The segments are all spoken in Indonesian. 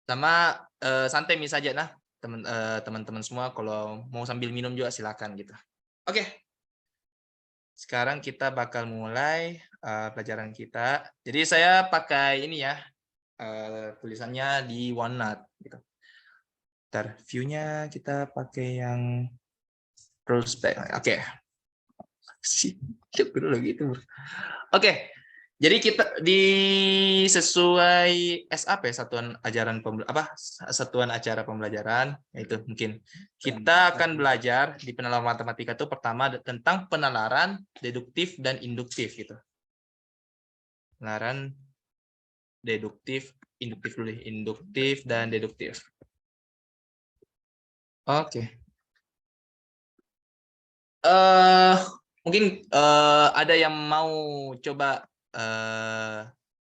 Sama santai saja nah teman-teman semua kalau mau sambil minum juga silakan gitu. Oke. Sekarang kita bakal mulai pelajaran kita. Jadi saya pakai ini ya tulisannya di OneNote gitu. Ntar view-nya kita pakai yang prospek. Oke. Siap dulu gitu. Oke. Jadi kita sesuai SAP satuan ajaran satuan acara pembelajaran yaitu mungkin kita akan belajar di penalaran matematika itu pertama tentang penalaran deduktif dan induktif gitu. Penalaran deduktif, induktif dan deduktif. Oke. Mungkin ada yang mau coba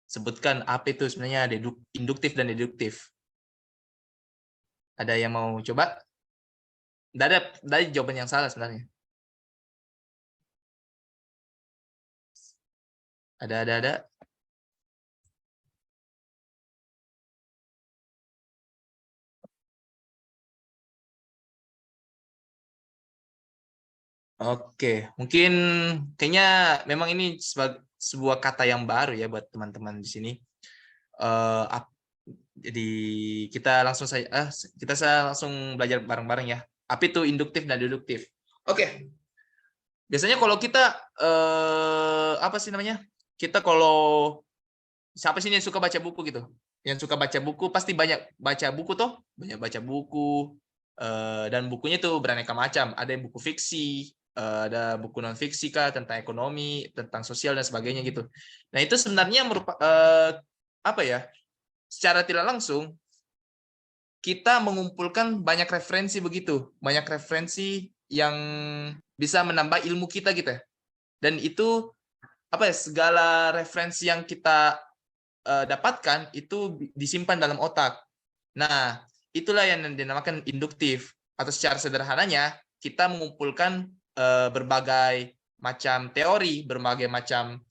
sebutkan apa itu sebenarnya induktif dan deduktif. Ada yang mau coba? Tidak ada jawaban yang salah sebenarnya. Ada. Oke, mungkin kayaknya memang ini sebuah kata yang baru ya buat teman-teman di sini. Jadi kita langsung langsung belajar bareng-bareng ya. Apa itu induktif dan deduktif? Oke. Biasanya kalau kita apa sih namanya? Kita kalau siapa sih yang suka baca buku gitu? Yang suka baca buku pasti banyak baca buku toh, banyak baca buku dan bukunya tuh beraneka macam. Ada yang buku fiksi, ada buku non fiksi kah tentang ekonomi, tentang sosial dan sebagainya gitu. Nah itu sebenarnya apa ya? Secara tidak langsung kita mengumpulkan banyak referensi begitu, banyak referensi yang bisa menambah ilmu kita gitu ya. Dan itu apa ya? Segala referensi yang kita dapatkan itu disimpan dalam otak. Nah, itulah yang dinamakan induktif. Atau secara sederhananya, kita mengumpulkan berbagai macam teori, berbagai macam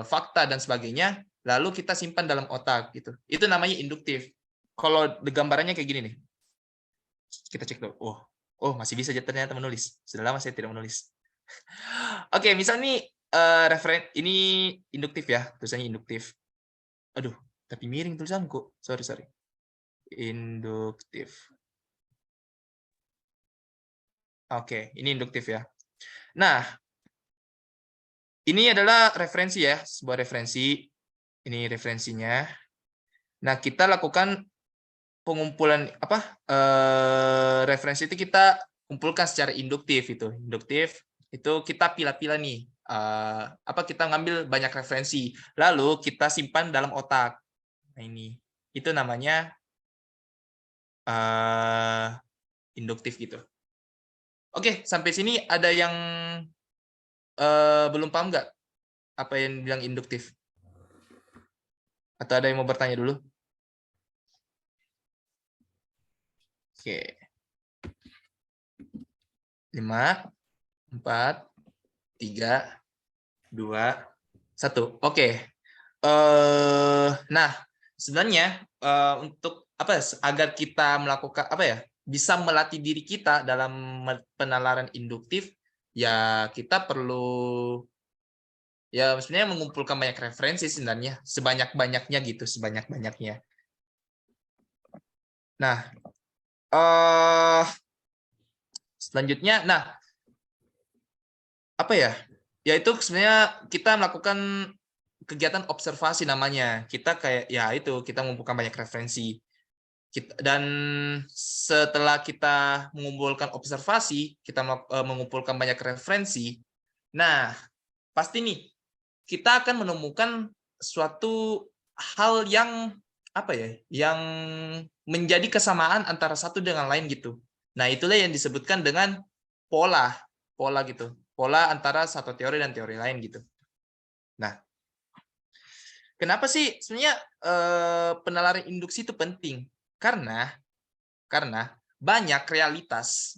fakta dan sebagainya, lalu kita simpan dalam otak gitu. Itu namanya induktif. Kalau gambarannya kayak gini nih. Kita cek dulu. Oh, masih bisa ternyata menulis. Sudah lama saya tidak menulis. Oke, misal nih ini induktif ya, tulisannya induktif. Aduh, tapi miring tulisanku. Sorry. Induktif. Oke, ini induktif ya. Nah, ini adalah referensi ya, sebuah referensi. Ini referensinya. Nah, kita lakukan pengumpulan referensi itu kita kumpulkan secara induktif itu. Induktif itu kita pilah-pilah nih. Kita ngambil banyak referensi, lalu kita simpan dalam otak. Nah, ini. Itu namanya induktif gitu. Oke, sampai sini ada yang belum paham nggak apa yang bilang induktif? Atau ada yang mau bertanya dulu? Oke. 5, 4, 3, 2, 1. Oke. Nah, sebenarnya untuk agar kita melakukan bisa melatih diri kita dalam penalaran induktif, ya kita perlu ya sebenarnya mengumpulkan banyak referensi sebenarnya sebanyak-banyaknya gitu, sebanyak-banyaknya. Nah, selanjutnya, apa ya? Yaitu sebenarnya kita melakukan kegiatan observasi namanya. Kita kayak ya itu kita mengumpulkan banyak referensi. Dan setelah kita mengumpulkan observasi, kita mengumpulkan banyak referensi. Nah, pasti nih kita akan menemukan suatu hal yang yang menjadi kesamaan antara satu dengan lain gitu. Nah, itulah yang disebutkan dengan pola gitu. Pola antara satu teori dan teori lain gitu. Nah, kenapa sih sebenarnya penalaran induksi itu penting? Karena banyak realitas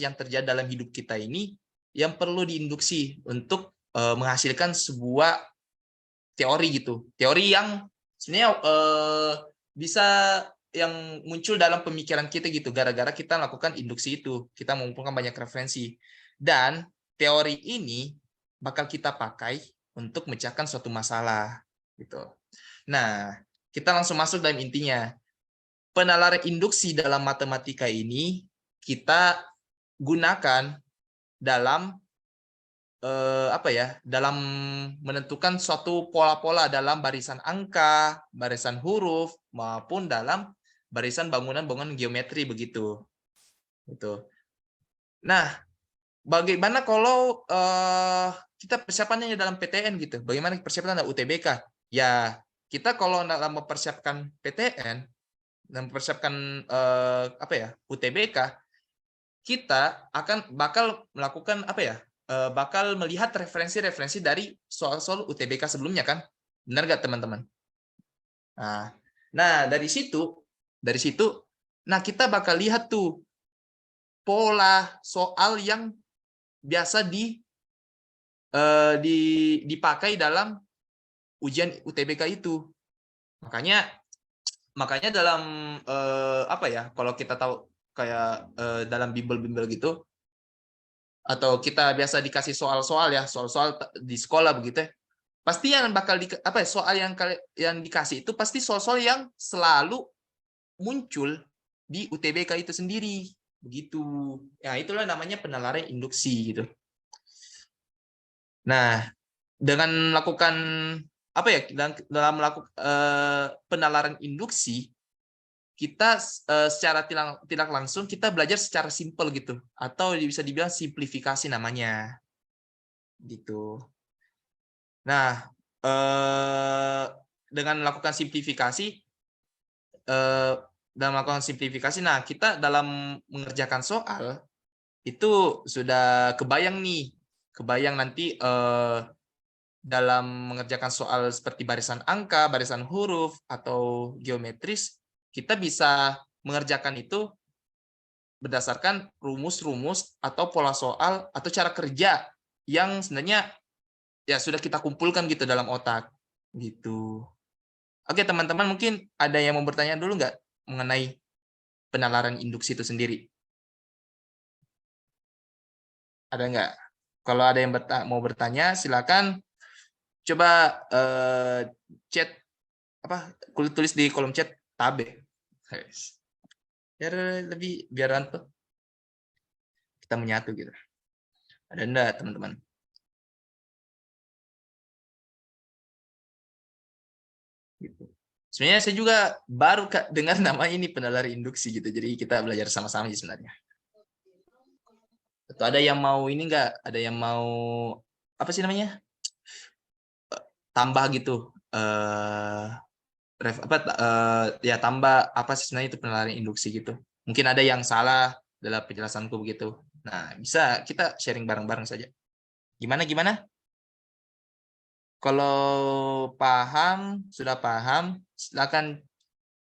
yang terjadi dalam hidup kita ini yang perlu diinduksi untuk menghasilkan sebuah teori gitu. Teori yang sebenarnya bisa yang muncul dalam pemikiran kita gitu, gara-gara kita lakukan induksi itu, kita mengumpulkan banyak referensi. Dan teori ini bakal kita pakai untuk memecahkan suatu masalah gitu. Nah, kita langsung masuk dalam intinya. Penalaran induksi dalam matematika ini kita gunakan dalam apa ya? Dalam menentukan suatu pola-pola dalam barisan angka, barisan huruf maupun dalam barisan bangunan-bangunan geometri begitu. Gitu. Nah, bagaimana kalau kita persiapannya dalam PTN gitu? Bagaimana persiapan dalam UTBK? Ya, kita kalau dalam mempersiapkan PTN dan mempersiapkan apa ya UTBK, kita bakal melakukan apa ya? Bakal melihat referensi-referensi dari soal-soal UTBK sebelumnya kan? Benar nggak teman-teman? Nah, dari situ, nah kita bakal lihat tuh pola soal yang biasa dipakai dalam ujian UTBK itu. Makanya dalam apa ya? Kalau kita tahu kayak dalam bimbel-bimbel gitu, atau kita biasa dikasih soal-soal ya, soal-soal di sekolah begitu ya. Pasti yang bakal apa ya, soal yang dikasih itu pasti soal-soal yang selalu muncul di UTBK itu sendiri begitu. Ya, itulah namanya penalaran induksi gitu. Nah, dengan melakukan apa ya, dalam melakukan penalaran induksi, kita secara tidak langsung kita belajar secara simpel gitu, atau bisa dibilang simplifikasi namanya gitu. Nah, dengan melakukan simplifikasi, nah kita dalam mengerjakan soal itu sudah kebayang nanti dalam mengerjakan soal seperti barisan angka, barisan huruf, atau geometris, kita bisa mengerjakan itu berdasarkan rumus-rumus atau pola soal atau cara kerja yang sebenarnya ya sudah kita kumpulkan gitu dalam otak gitu. Oke teman-teman, mungkin ada yang mau bertanya dulu nggak mengenai penalaran induksi itu sendiri? Ada nggak? Kalau ada yang mau bertanya, silakan coba chat apa tulis di kolom chat tabe. Biar tuh kita menyatu gitu. Ada enggak teman-teman? Gitu. Sebenarnya saya juga baru dengar nama ini penalaran induksi gitu. Jadi kita belajar sama-sama sih sebenarnya. Atau ada yang mau ini enggak? Ada yang mau apa sih namanya? Tambah gitu. Ya tambah apa sih sebenarnya itu penalaran induksi gitu. Mungkin ada yang salah dalam penjelasanku begitu. Nah, bisa kita sharing bareng-bareng saja. Gimana? Kalau sudah paham, silakan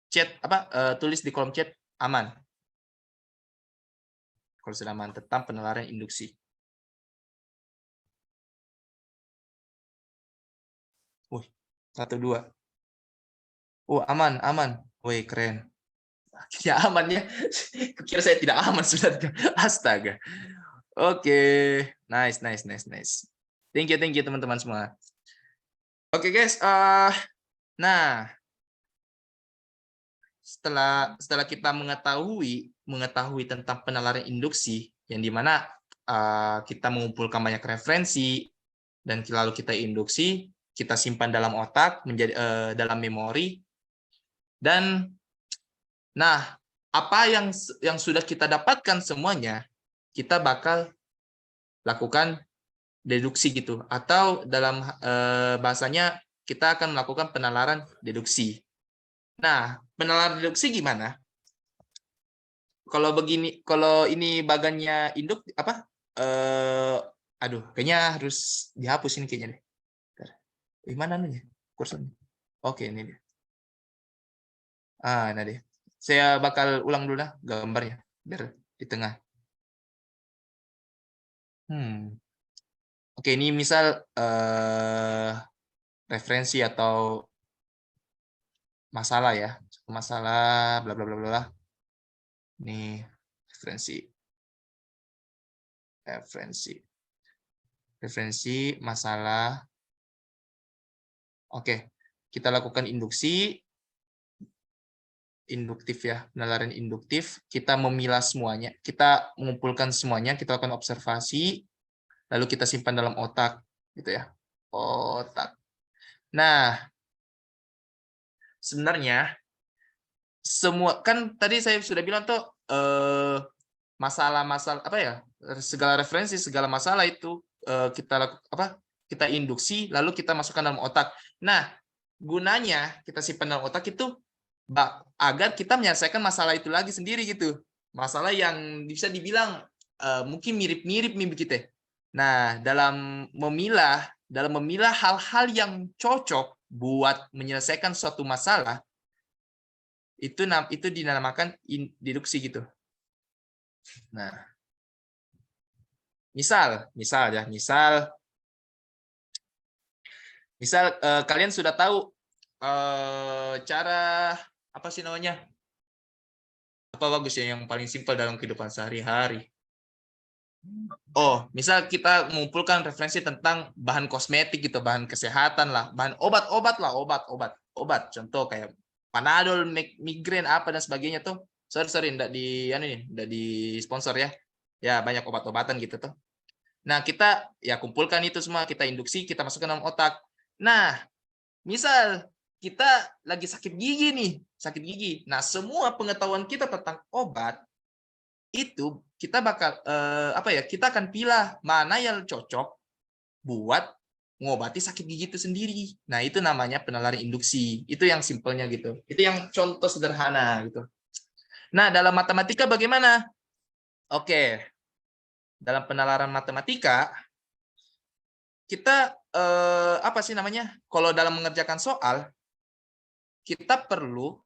chat tulis di kolom chat aman. Kalau sudah aman tentang penalaran induksi. Wih, 1 2. Aman. Wih, keren. Ya aman ya. Kira saya tidak aman sudah. Astaga. Oke, nice. Thank you teman-teman semua. Oke guys, nah setelah kita mengetahui tentang penalaran induksi, yang dimana kita mengumpulkan banyak referensi dan lalu kita induksi, kita simpan dalam otak menjadi dalam memori, dan nah apa yang sudah kita dapatkan semuanya kita bakal lakukan deduksi gitu, atau dalam bahasanya kita akan melakukan penalaran deduksi. Nah, penalaran deduksi gimana? Kalau ini bagannya induk apa? Aduh, kayaknya harus dihapus ini kayaknya deh. Gimana nih kursornya? Oke, ini dia. Nah deh. Saya bakal ulang dulu lah gambarnya biar di tengah. Oke, ini misal referensi atau masalah ya. Satu masalah bla bla bla bla. Nih, referensi. Referensi masalah. Oke. Kita lakukan induktif ya, penalaran induktif, kita memilah semuanya, kita mengumpulkan semuanya, kita lakukan observasi, lalu kita simpan dalam otak, gitu ya. Otak. Nah, sebenarnya semua kan tadi saya sudah bilang tuh masalah-masalah apa ya, segala referensi, segala masalah itu kita lakukan apa? Kita induksi, lalu kita masukkan dalam otak. Nah, gunanya kita simpan dalam otak itu agar kita menyelesaikan masalah itu lagi sendiri gitu. Masalah yang bisa dibilang mungkin mirip-mirip nih begitu. Nah, dalam memilah hal-hal yang cocok buat menyelesaikan suatu masalah, itu dinamakan deduksi gitu. Nah, misal kalian sudah tahu cara apa sih namanya? Apa bagus ya yang paling simpel dalam kehidupan sehari-hari? Oh, misal kita mengumpulkan referensi tentang bahan kosmetik gitu, bahan kesehatan lah, bahan obat-obat lah, obat. Contoh kayak Panadol, migrain apa dan sebagainya tuh. Sorry, enggak di sponsor ya. Ya, banyak obat-obatan gitu tuh. Nah, kita ya kumpulkan itu semua, kita induksi, kita masukkan dalam otak. Nah, misal kita lagi sakit gigi nih, sakit gigi. Nah, semua pengetahuan kita tentang obat itu kita bakal kita akan pilih mana yang cocok buat mengobati sakit gigi itu sendiri. Nah, itu namanya penalaran induksi. Itu yang simpelnya gitu. Itu yang contoh sederhana gitu. Nah, dalam matematika bagaimana? Oke. Dalam penalaran matematika kita apa sih namanya? Kalau dalam mengerjakan soal kita perlu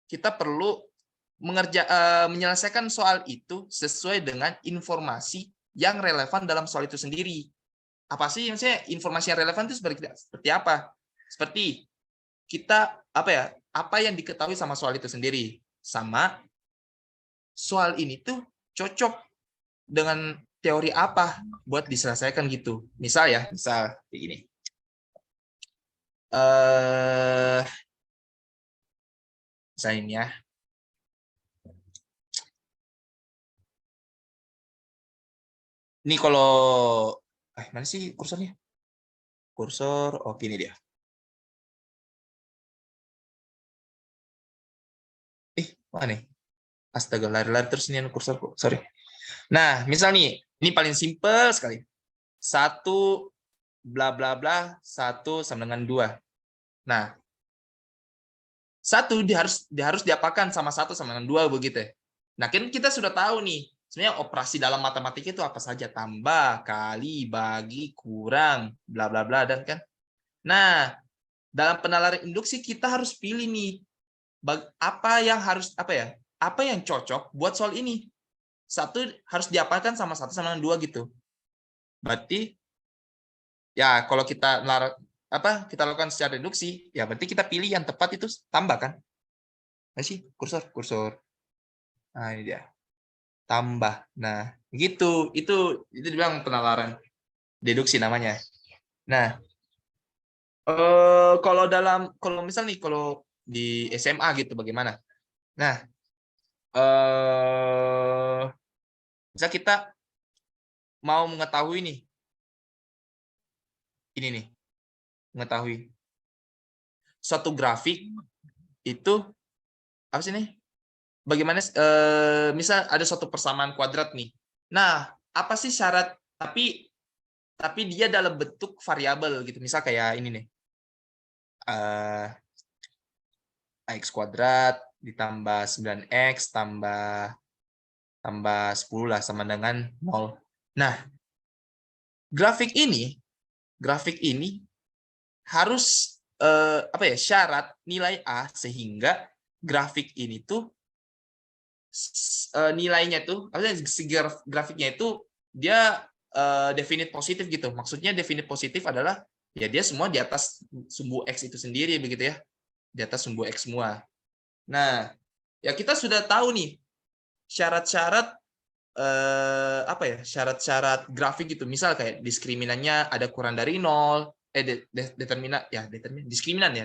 kita perlu menyelesaikan soal itu sesuai dengan informasi yang relevan dalam soal itu sendiri. Apa sih maksudnya informasi yang relevan itu seperti apa? Seperti kita apa yang diketahui sama soal itu sendiri, sama soal ini tuh cocok dengan teori apa buat diselesaikan gitu. Misal kayak gini. Misalnya ini ya. Ini kalau mana sih kursornya? Kursor, oh ini dia. Mana nih? Astaga, lari-lari terus ini kursorku. Sorry. Nah, misal nih, ini paling simpel sekali. 1 bla bla bla 1 sama dengan 2. Nah, 1 harus diapakan sama 1 sama dengan 2 begitu. Nah, kan kita sudah tahu nih, sebenarnya operasi dalam matematika itu apa saja, tambah, kali, bagi, kurang, bla bla bla dan kan. Nah, dalam penalaran induksi kita harus pilih nih apa yang cocok buat soal ini. 1 harus diapakan sama 1 sama dengan 2 gitu. Berarti ya kalau kita lakukan secara reduksi, ya berarti kita pilih yang tepat itu tambah kan? Masih kursor. Nah, ini dia. Tambah. Nah, gitu. Itu dibilang penalaran deduksi namanya. Nah, kalau misal nih kalau di SMA gitu bagaimana? Nah, misal kita mau mengetahui nih, ini nih, mengetahui suatu grafik itu apa sih nih? Bagaimana misal ada suatu persamaan kuadrat nih. Nah, apa sih syarat tapi dia dalam bentuk variabel gitu. Misal kayak ini nih. X kuadrat ditambah 9x tambah 10 lah sama dengan 0. Nah, grafik ini harus syarat nilai A sehingga grafik ini tuh nilainya tuh grafiknya itu dia definite positif gitu. Maksudnya definite positif adalah ya dia semua di atas sumbu X itu sendiri begitu ya. Di atas sumbu X semua. Nah, ya kita sudah tahu nih syarat-syarat apa ya? Syarat-syarat grafik gitu. Misal kayak diskriminannya ada kurang dari 0, determinan ya,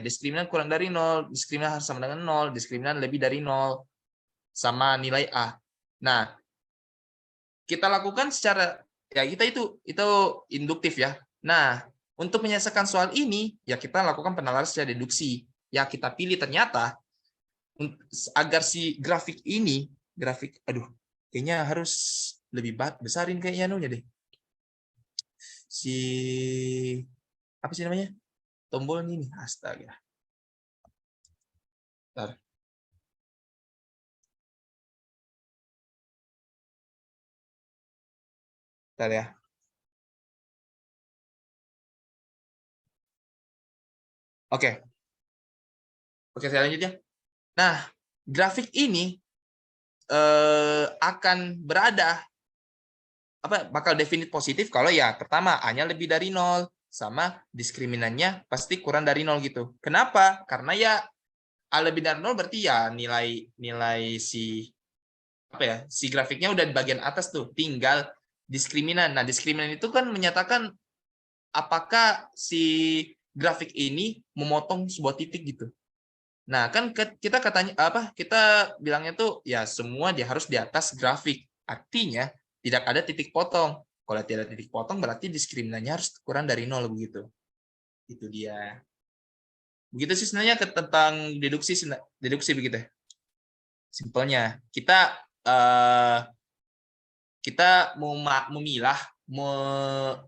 diskriminan kurang dari 0, diskriminan harus sama dengan 0, diskriminan lebih dari 0 sama nilai A. Nah, kita lakukan secara ya kita itu induktif ya. Nah, untuk menyelesaikan soal ini ya kita lakukan penalaran secara deduksi. Ya kita pilih ternyata agar si grafik ini aduh kayaknya harus lebih besarin kayaknya anunya deh. Si apa sih namanya? Tombol ini astaga. Bentar. Bentar ya. Oke. Oke, saya lanjut ya. Nah, grafik ini akan berada bakal definit positif kalau ya pertama A-nya lebih dari 0 sama diskriminannya pasti kurang dari 0 gitu. Kenapa? Karena ya A lebih dari 0 berarti ya nilai si apa ya? Si grafiknya udah di bagian atas tuh, tinggal diskriminan. Nah, diskriminan itu kan menyatakan apakah si grafik ini memotong sebuah titik gitu. Nah, kan kita katanya kita bilangnya tuh ya semua dia harus di atas grafik. Artinya tidak ada titik potong. Kalau tidak ada titik potong berarti diskriminannya harus kurang dari 0 begitu. Itu dia. Begitu sih sebenarnya tentang deduksi begitu ya. Simpelnya. Kita mau memilah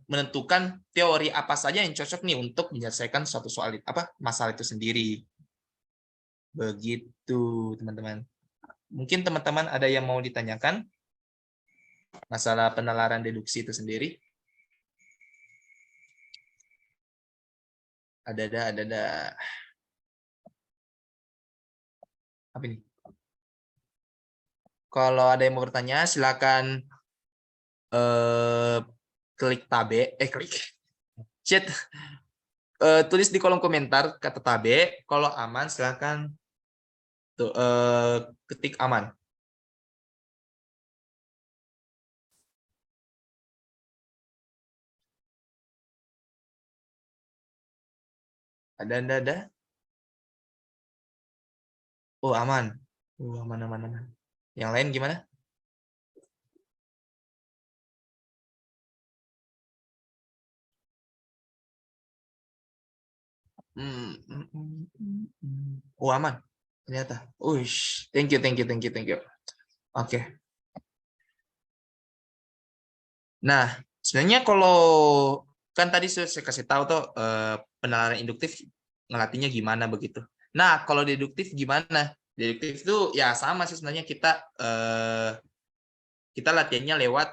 menentukan teori apa saja yang cocok nih untuk menyelesaikan suatu soal masalah itu sendiri. Begitu, teman-teman. Mungkin teman-teman ada yang mau ditanyakan masalah penalaran deduksi itu sendiri? Ada. Apa ini? Kalau ada yang mau bertanya, silakan klik tabe, chat, tulis di kolom komentar kata tabe. Kalau aman, silakan ketik aman. Ada. Oh, aman. Aman. Yang lain gimana? Oh, aman. Ternyata. Uish, thank you. Oke. Nah, sebenarnya kalau kan tadi saya kasih tahu tuh penalaran induktif ngelatihnya gimana begitu. Nah, kalau deduktif gimana? Deduktif itu ya sama sih sebenarnya kita latihannya lewat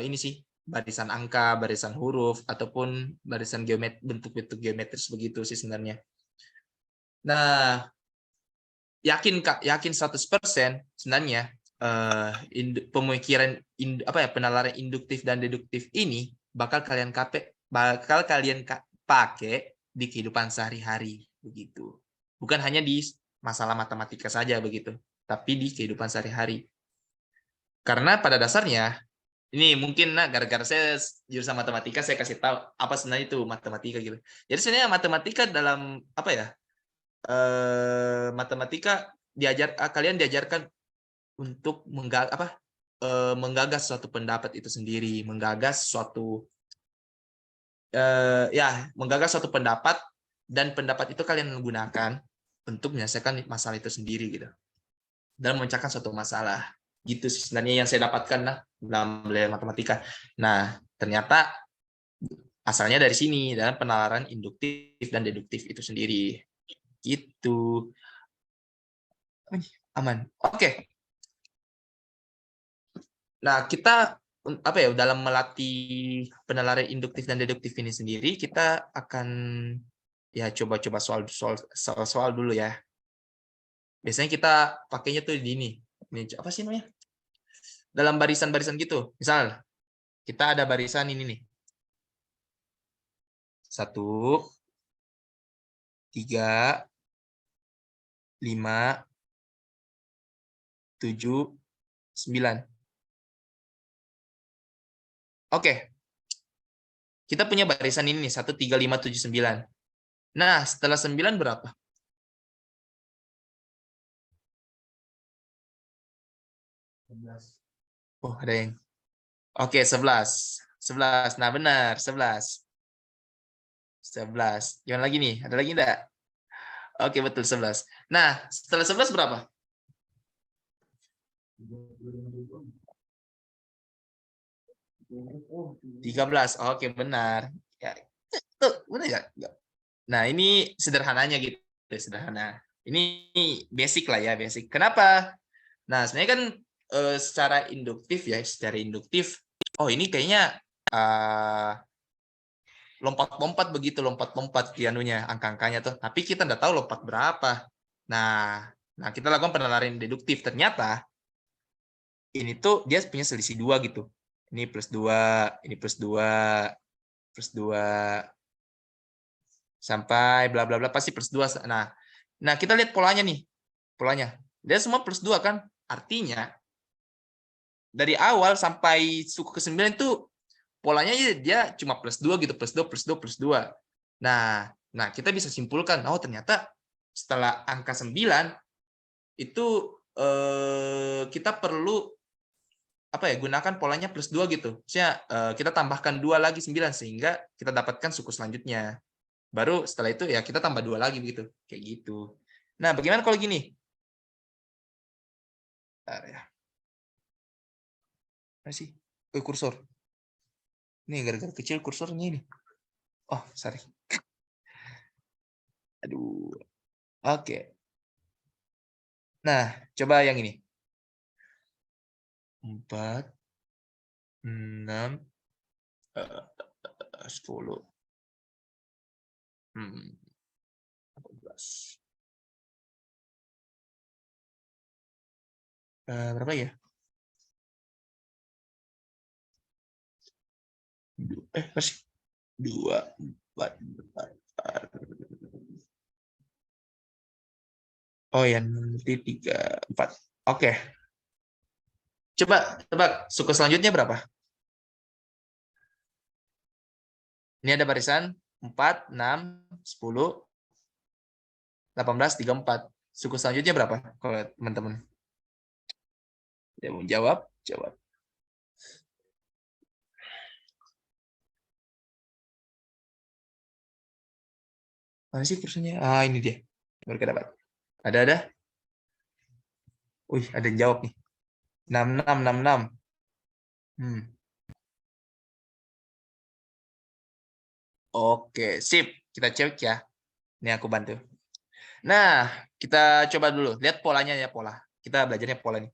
ini sih barisan angka, barisan huruf ataupun barisan bentuk-bentuk geometris begitu sih sebenarnya. Nah, yakin 100% sebenarnya pemikiran penalaran induktif dan deduktif ini bakal kalian pakai di kehidupan sehari-hari begitu. Bukan hanya di masalah matematika saja begitu, tapi di kehidupan sehari-hari. Karena pada dasarnya ini mungkin gara-gara saya jurusan matematika saya kasih tahu apa sebenarnya itu matematika gitu. Jadi sebenarnya matematika dalam matematika kalian diajarkan untuk menggagas suatu pendapat itu sendiri, menggagas suatu pendapat dan pendapat itu kalian menggunakan untuk menyelesaikan masalah itu sendiri gitu. Dan memecahkan suatu masalah. Gitu sih sebenarnya yang saya dapatkan dalam belajar matematika. Nah, ternyata asalnya dari sini dalam penalaran induktif dan deduktif itu sendiri. Gitu. Aman. Oke. Nah, kita dalam melatih penalaran induktif dan deduktif ini sendiri, kita akan ya coba-coba soal dulu ya. Biasanya kita pakainya tuh di ini. Ini apa sih namanya? Dalam barisan-barisan gitu. Misal kita ada barisan ini nih. 1, 3, 5, 7, 9. Oke. Kita punya barisan ini nih, 1, 3, 5, 7, 9. Nah, setelah 9 berapa? Oh, ada yang. Oke, 11. 11. Nah, benar, 11. 11. Gimana lagi nih? Ada lagi enggak? Oke, betul 11. Nah, setelah 11 berapa? 13. Oke, benar. Ya, itu benar ya? Nah, ini sederhananya gitu, sederhana. Ini basic lah ya, basic. Kenapa? Nah, sebenarnya kan secara induktif ya, secara induktif. Oh, ini kayaknya lompat-lompat begitu, lompat-lompat pianonya, angka-angkanya tuh. Tapi kita nggak tahu lompat berapa. Nah, kita lakukan penalaran deduktif. Ternyata ini tuh dia punya selisih 2 gitu. Ini plus 2, ini plus 2, plus 2, sampai bla bla bla pasti plus 2. Nah, kita lihat polanya nih. Polanya. Dia semua plus 2 kan? Artinya dari awal sampai suku ke-9 itu polanya dia cuma plus 2 gitu, plus 2, plus 2, plus 2. Nah, kita bisa simpulkan, oh ternyata setelah angka 9 itu kita perlu gunakan polanya plus 2 gitu. Maksudnya kita tambahkan 2 lagi 9 sehingga kita dapatkan suku selanjutnya. Baru setelah itu ya kita tambah 2 lagi begitu. Kayak gitu. Nah, bagaimana kalau gini? Bentar ya. Mana sih? Kursor. Nih gara-gara kecil kursornya ini. Oh, sorry. Aduh. Oke. Nah, coba yang ini. 4, 6, 10. 14. Berapa ya? Masih 2, 4, 4. Oh ya, nanti 3, 4. Oke. Coba tebak, suku selanjutnya berapa? Ini ada barisan 4, 6, 10, 18, 3, 4. Suku selanjutnya berapa? Kalau teman-teman ya mau jawab, jawab. Mana sih kursinya? Ini dia. Baru dapat. Ada. Wih, ada yang jawab nih. 66, 66. Oke, sip. Kita cek ya. Ini aku bantu. Nah, kita coba dulu. Lihat polanya ya, pola. Kita belajarnya pola nih.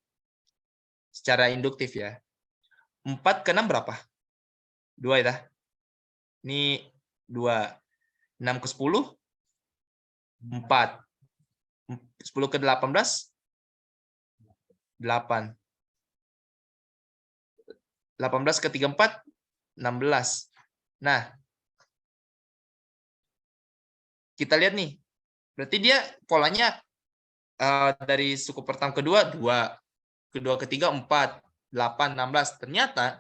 Secara induktif ya. 4 ke 6 berapa? 2 ya. Ini 2. 6 ke 10? 4. 10 ke 18? 8. 18 ke 34? 16. Nah, kita lihat nih. Berarti dia polanya dari suku pertama kedua 2. Kedua ketiga 4. 8, 16. Ternyata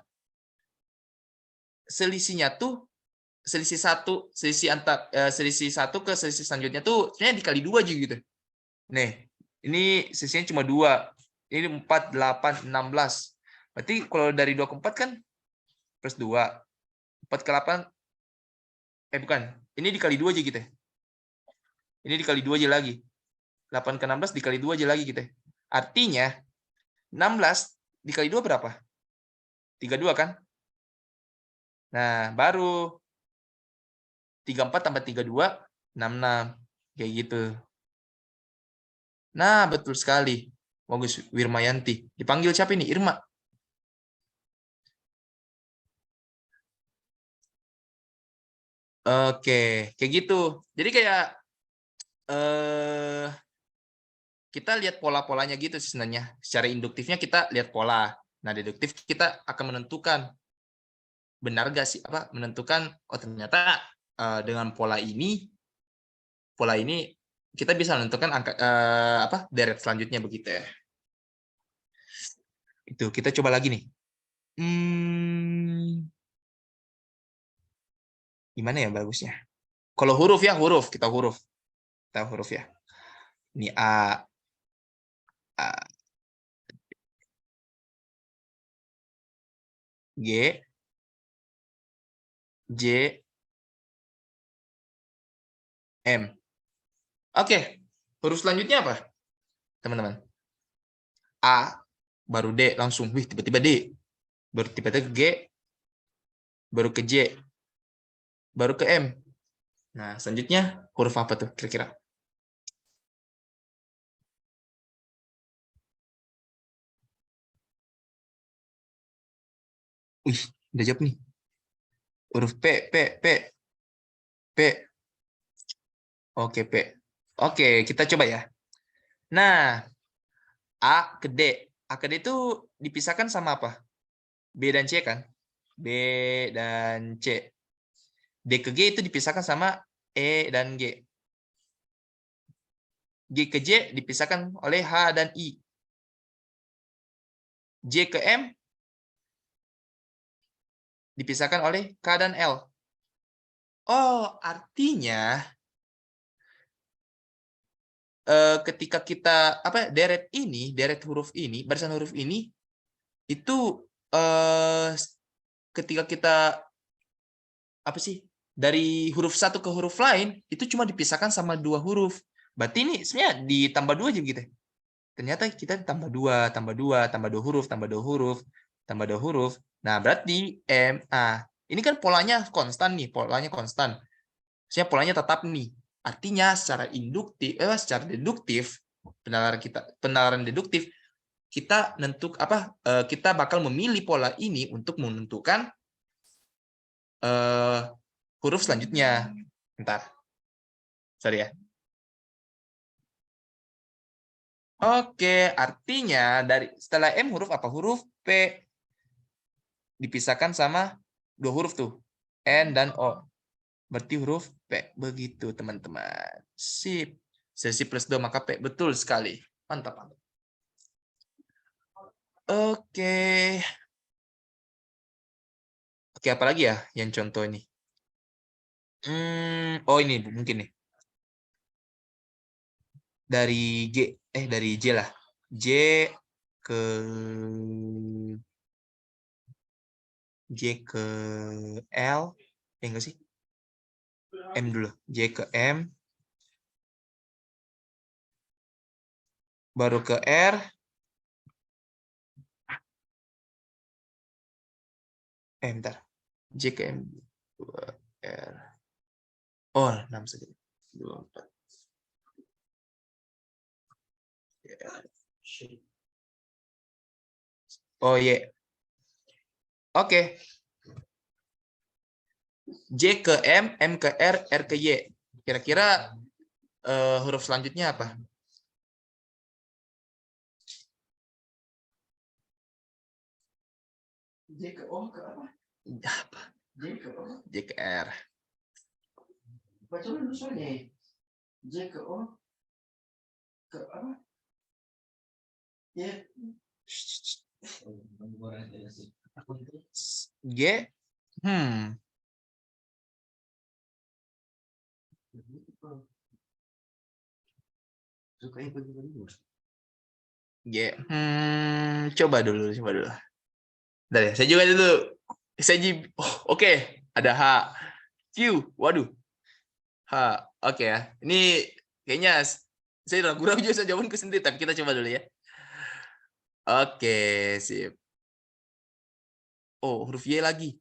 selisihnya tuh selisih 1, selisih 1 ke selisih selanjutnya tuh sebenarnya dikali 2 aja gitu. Nih, ini selisihnya cuma 2. Ini 4, 8, 16. Berarti kalau dari 2 ke 4 kan plus 2. 4 ke 8 bukan. Ini dikali 2 aja gitu. Ini dikali 2 aja lagi. 8 ke 16 dikali 2 aja lagi gitu. Artinya 16 dikali 2 berapa? 32 kan? Nah, baru 34 tambah 32, 66. Kayak gitu. Nah, betul sekali. Bagus, Wirmayanti. Dipanggil siapa ini? Irma. Oke, kayak gitu. Jadi kayak kita lihat pola-polanya gitu sih sebenarnya. Secara induktifnya kita lihat pola. Nah, deduktif kita akan menentukan benar gak sih menentukan oh ternyata dengan pola ini kita bisa menentukan angka deret selanjutnya begitu ya. Itu kita coba lagi nih. Gimana ya bagusnya? Kalau huruf ya huruf, kita huruf ya. Ini A, G, J, M. Oke, huruf selanjutnya apa, teman-teman? A, baru D, langsung. Wih, tiba-tiba D. Baru tiba-tiba G, baru ke J, baru ke M. Nah, selanjutnya huruf apa tuh kira-kira? Wih, udah jawab nih. Huruf P, P, P, P. Oke, P. Oke, kita coba ya. Nah, A ke D. A ke D itu dipisahkan sama apa? B dan C kan? B dan C. D ke G itu dipisahkan sama E dan G. G ke J dipisahkan oleh H dan I. J ke M dipisahkan oleh K dan L. Oh, artinya ketika kita deret huruf ini, barisan huruf ini itu ketika kita dari huruf satu ke huruf lain itu cuma dipisahkan sama 2 huruf. Berarti ini sebenarnya ditambah 2 aja gitu. Ternyata kita tambah 2, tambah 2, tambah 2 huruf, tambah 2 huruf, tambah 2 huruf. Nah, berarti ini kan polanya konstan nih, polanya konstan. Sebenarnya polanya tetap nih. Artinya secara deduktif, penalaran deduktif, kita kita bakal memilih pola ini untuk menentukan huruf selanjutnya. Bentar. Sorry ya. Oke, artinya setelah M huruf apa? Huruf P dipisahkan sama 2 huruf tuh. N dan O. Berarti huruf P. Begitu, teman-teman. Sip. Sesi plus 2 maka P. Betul sekali. Mantap, mantap. Oke. Oke, apa lagi ya yang contoh ini? Oh, ini mungkin nih. Dari J lah. J ke L. Enggak sih? M dulu. J ke M. Baru ke R. Bentar. J ke M. 2 R. Oh, 6 saja. 2, 4. Oh, iya. Oke. J ke M, M ke R, R ke Y. Kira-kira huruf selanjutnya apa? J ke O ke apa? Apa? J ke O? J ke R. Baca dulu soalnya. J ke O ke apa? Y. G. G. Coba dulu. Bentar ya, saya juga dulu. Oke. Ada H. Q. Waduh. H. Oke ya. Ini kayaknya saya ragu-ragu juga saya jawabanku sendiri, tapi kita coba dulu ya. Oke, sip. Oh, huruf Y lagi.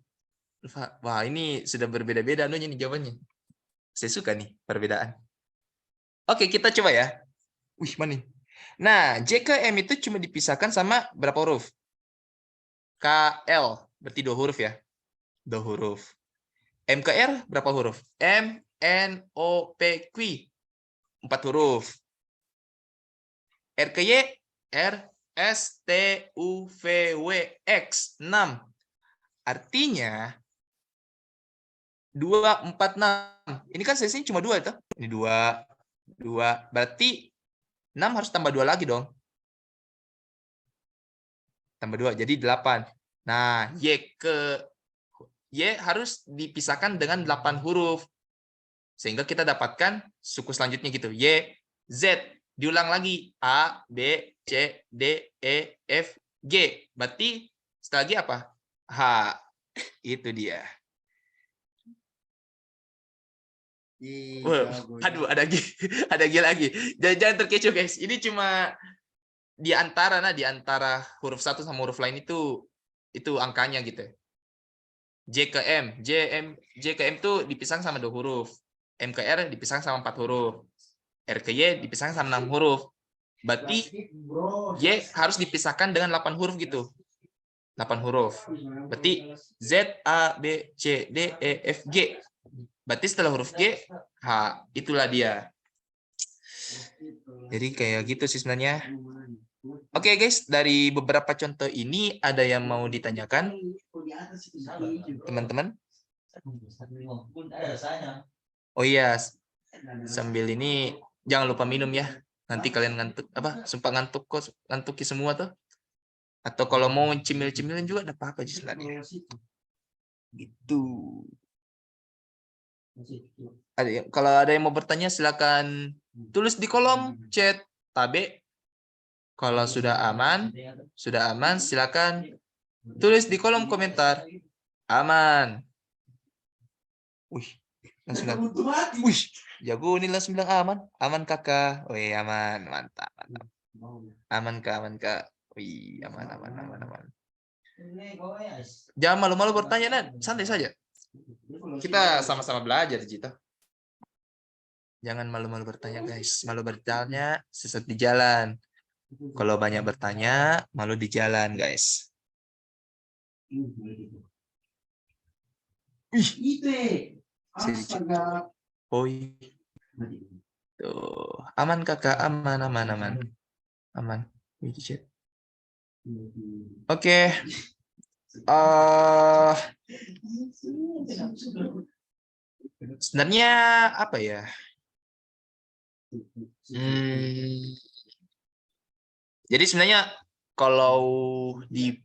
Wah, ini sudah berbeda-beda nih jawabannya. Saya suka nih perbedaan. Oke, kita coba ya. Wih, mana nih? Nah, J ke M itu cuma dipisahkan sama berapa huruf? K, L. Berarti 2 huruf ya. 2 huruf. M ke R berapa huruf? M, N, O, P, Q. 4 huruf. R ke Y, R, S, T, U, V, W, X. 6. Artinya, 2, 4, 6. Ini kan sisinya cuma 2 itu. Ini 2, 2. Berarti 6 harus tambah 2 lagi dong. Tambah 2, jadi 8. Nah, Y harus dipisahkan dengan 8 huruf. Sehingga kita dapatkan suku selanjutnya gitu. Y, Z. Diulang lagi. A, B, C, D, E, F, G. Berarti setelah lagi apa? H. Itu dia. Aduh, ada G. Ada G lagi. Jangan terkecoh, guys. Ini cuma di antara huruf satu sama huruf lain itu angkanya gitu. J ke M. J ke M itu dipisah sama 2 huruf. M ke R dipisah sama 4 huruf. R ke Y dipisah sama 6 huruf. Berarti Y harus dipisahkan dengan 8 huruf gitu. 8 huruf. Berarti Z, A, B, C, D, E, F, G. Berarti setelah huruf G, H. Itulah dia. Jadi kayak gitu sih sebenarnya. Oke guys, dari beberapa contoh ini ada yang mau ditanyakan? Teman-teman? Oh iya, sambil ini jangan lupa minum ya. Nanti kalian ngantuk sumpah ngantuki semua tuh. Atau kalau mau cemil-cemilin juga ada apa-apa sih sebenarnya. Gitu. Kalau ada yang mau bertanya silakan tulis di kolom chat Tabe. Kalau sudah aman silakan tulis di kolom komentar. Aman. Wih, langsung wih, jago nih langsung bilang aman. Aman kakak. Wih, aman, mantap. Aman kak. Wih, aman. Jangan malu-malu bertanya, Nan. Santai saja. Kita sama-sama belajar, Cita. Jangan malu-malu bertanya, guys. Malu bertanya, sesat di jalan. Kalau banyak bertanya, malu di jalan, guys. Wih. Oi. Tuh, aman kakak, aman. Oke. Sebenarnya apa ya? Jadi sebenarnya kalau di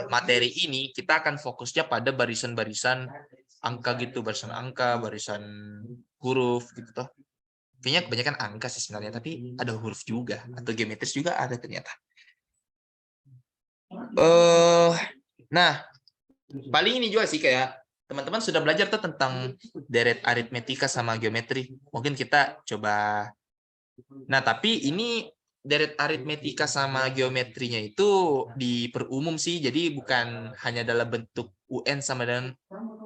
materi ini kita akan fokusnya pada barisan-barisan angka gitu, barisan huruf gitu toh. Kayaknya kebanyakan angka sih sebenarnya, tapi ada huruf juga atau geometris juga ada ternyata. Nah, paling ini juga sih kayak teman-teman sudah belajar tuh tentang deret aritmetika sama geometri. Mungkin kita coba. Nah, tapi ini deret aritmetika sama geometrinya itu diperumum sih. Jadi bukan hanya dalam bentuk UN sama dengan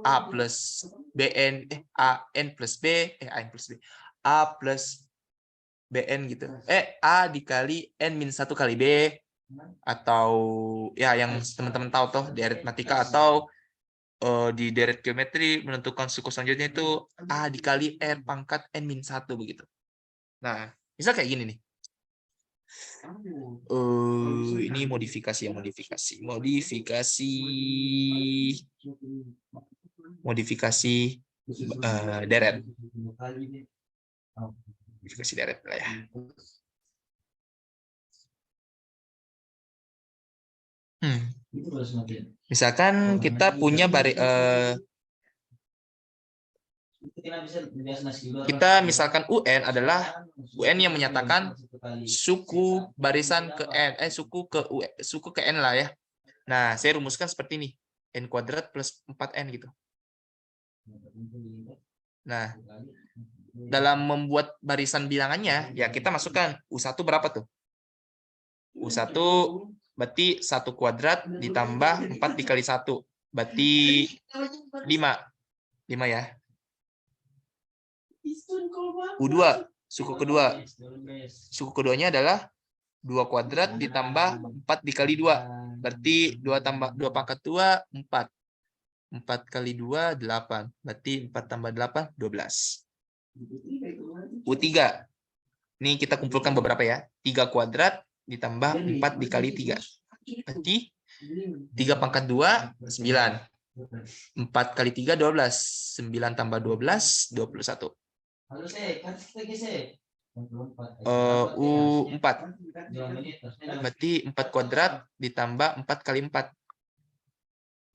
A plus BN, AN plus B, AN plus B, A plus BN gitu. A dikali N-1 kali B. Atau ya yang teman-teman tahu toh di aritmatika atau di deret geometri menentukan suku selanjutnya itu A dikali R pangkat N-1 begitu. Nah, misal kayak gini nih. Ini modifikasi deret. Modifikasi deret lah ya. Misalkan kita punya kita misalkan UN adalah UN yang menyatakan suku barisan ke N, suku ke N lah ya. Nah, saya rumuskan seperti ini. N kuadrat plus 4N gitu. Nah, dalam membuat barisan bilangannya, ya kita masukkan U1 berapa tuh? U1 berarti 1 kuadrat ditambah 4 dikali 1. Berarti 5. 5 ya. U2, suku kedua. Suku keduanya adalah 2 kuadrat ditambah 4 dikali 2. Berarti 2 pangkat 2, 4. 4 kali 2, 8. Berarti 4 tambah 8, 12. U3. Ini kita kumpulkan beberapa ya. 3 kuadrat ditambah 4 dikali 3. Berarti 3 pangkat 2, 9. 4 kali 3, 12. 9 tambah 12, 21. U4. Berarti 4 kuadrat ditambah 4 kali 4.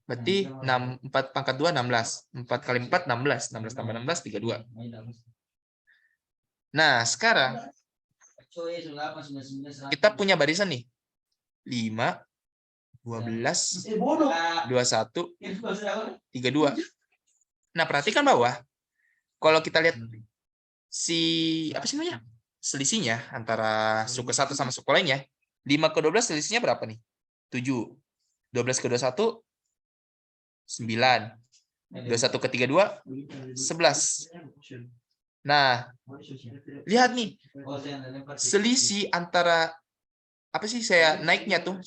Berarti 4 pangkat 2, 16. 4 kali 4, 16. 16 tambah 16, 32. Nah, sekarang kita punya barisan nih. 5, 12, 21, 32. Nah, perhatikan bahwa kalau kita lihat apa sih namanya? Selisihnya antara suku 1 sama suku lainnya, 5 ke 12 selisihnya berapa nih? 7. 12 ke 21, 9. 21 ke 32, 11. Nah, lihat nih. Selisih antara apa sih saya naiknya tuh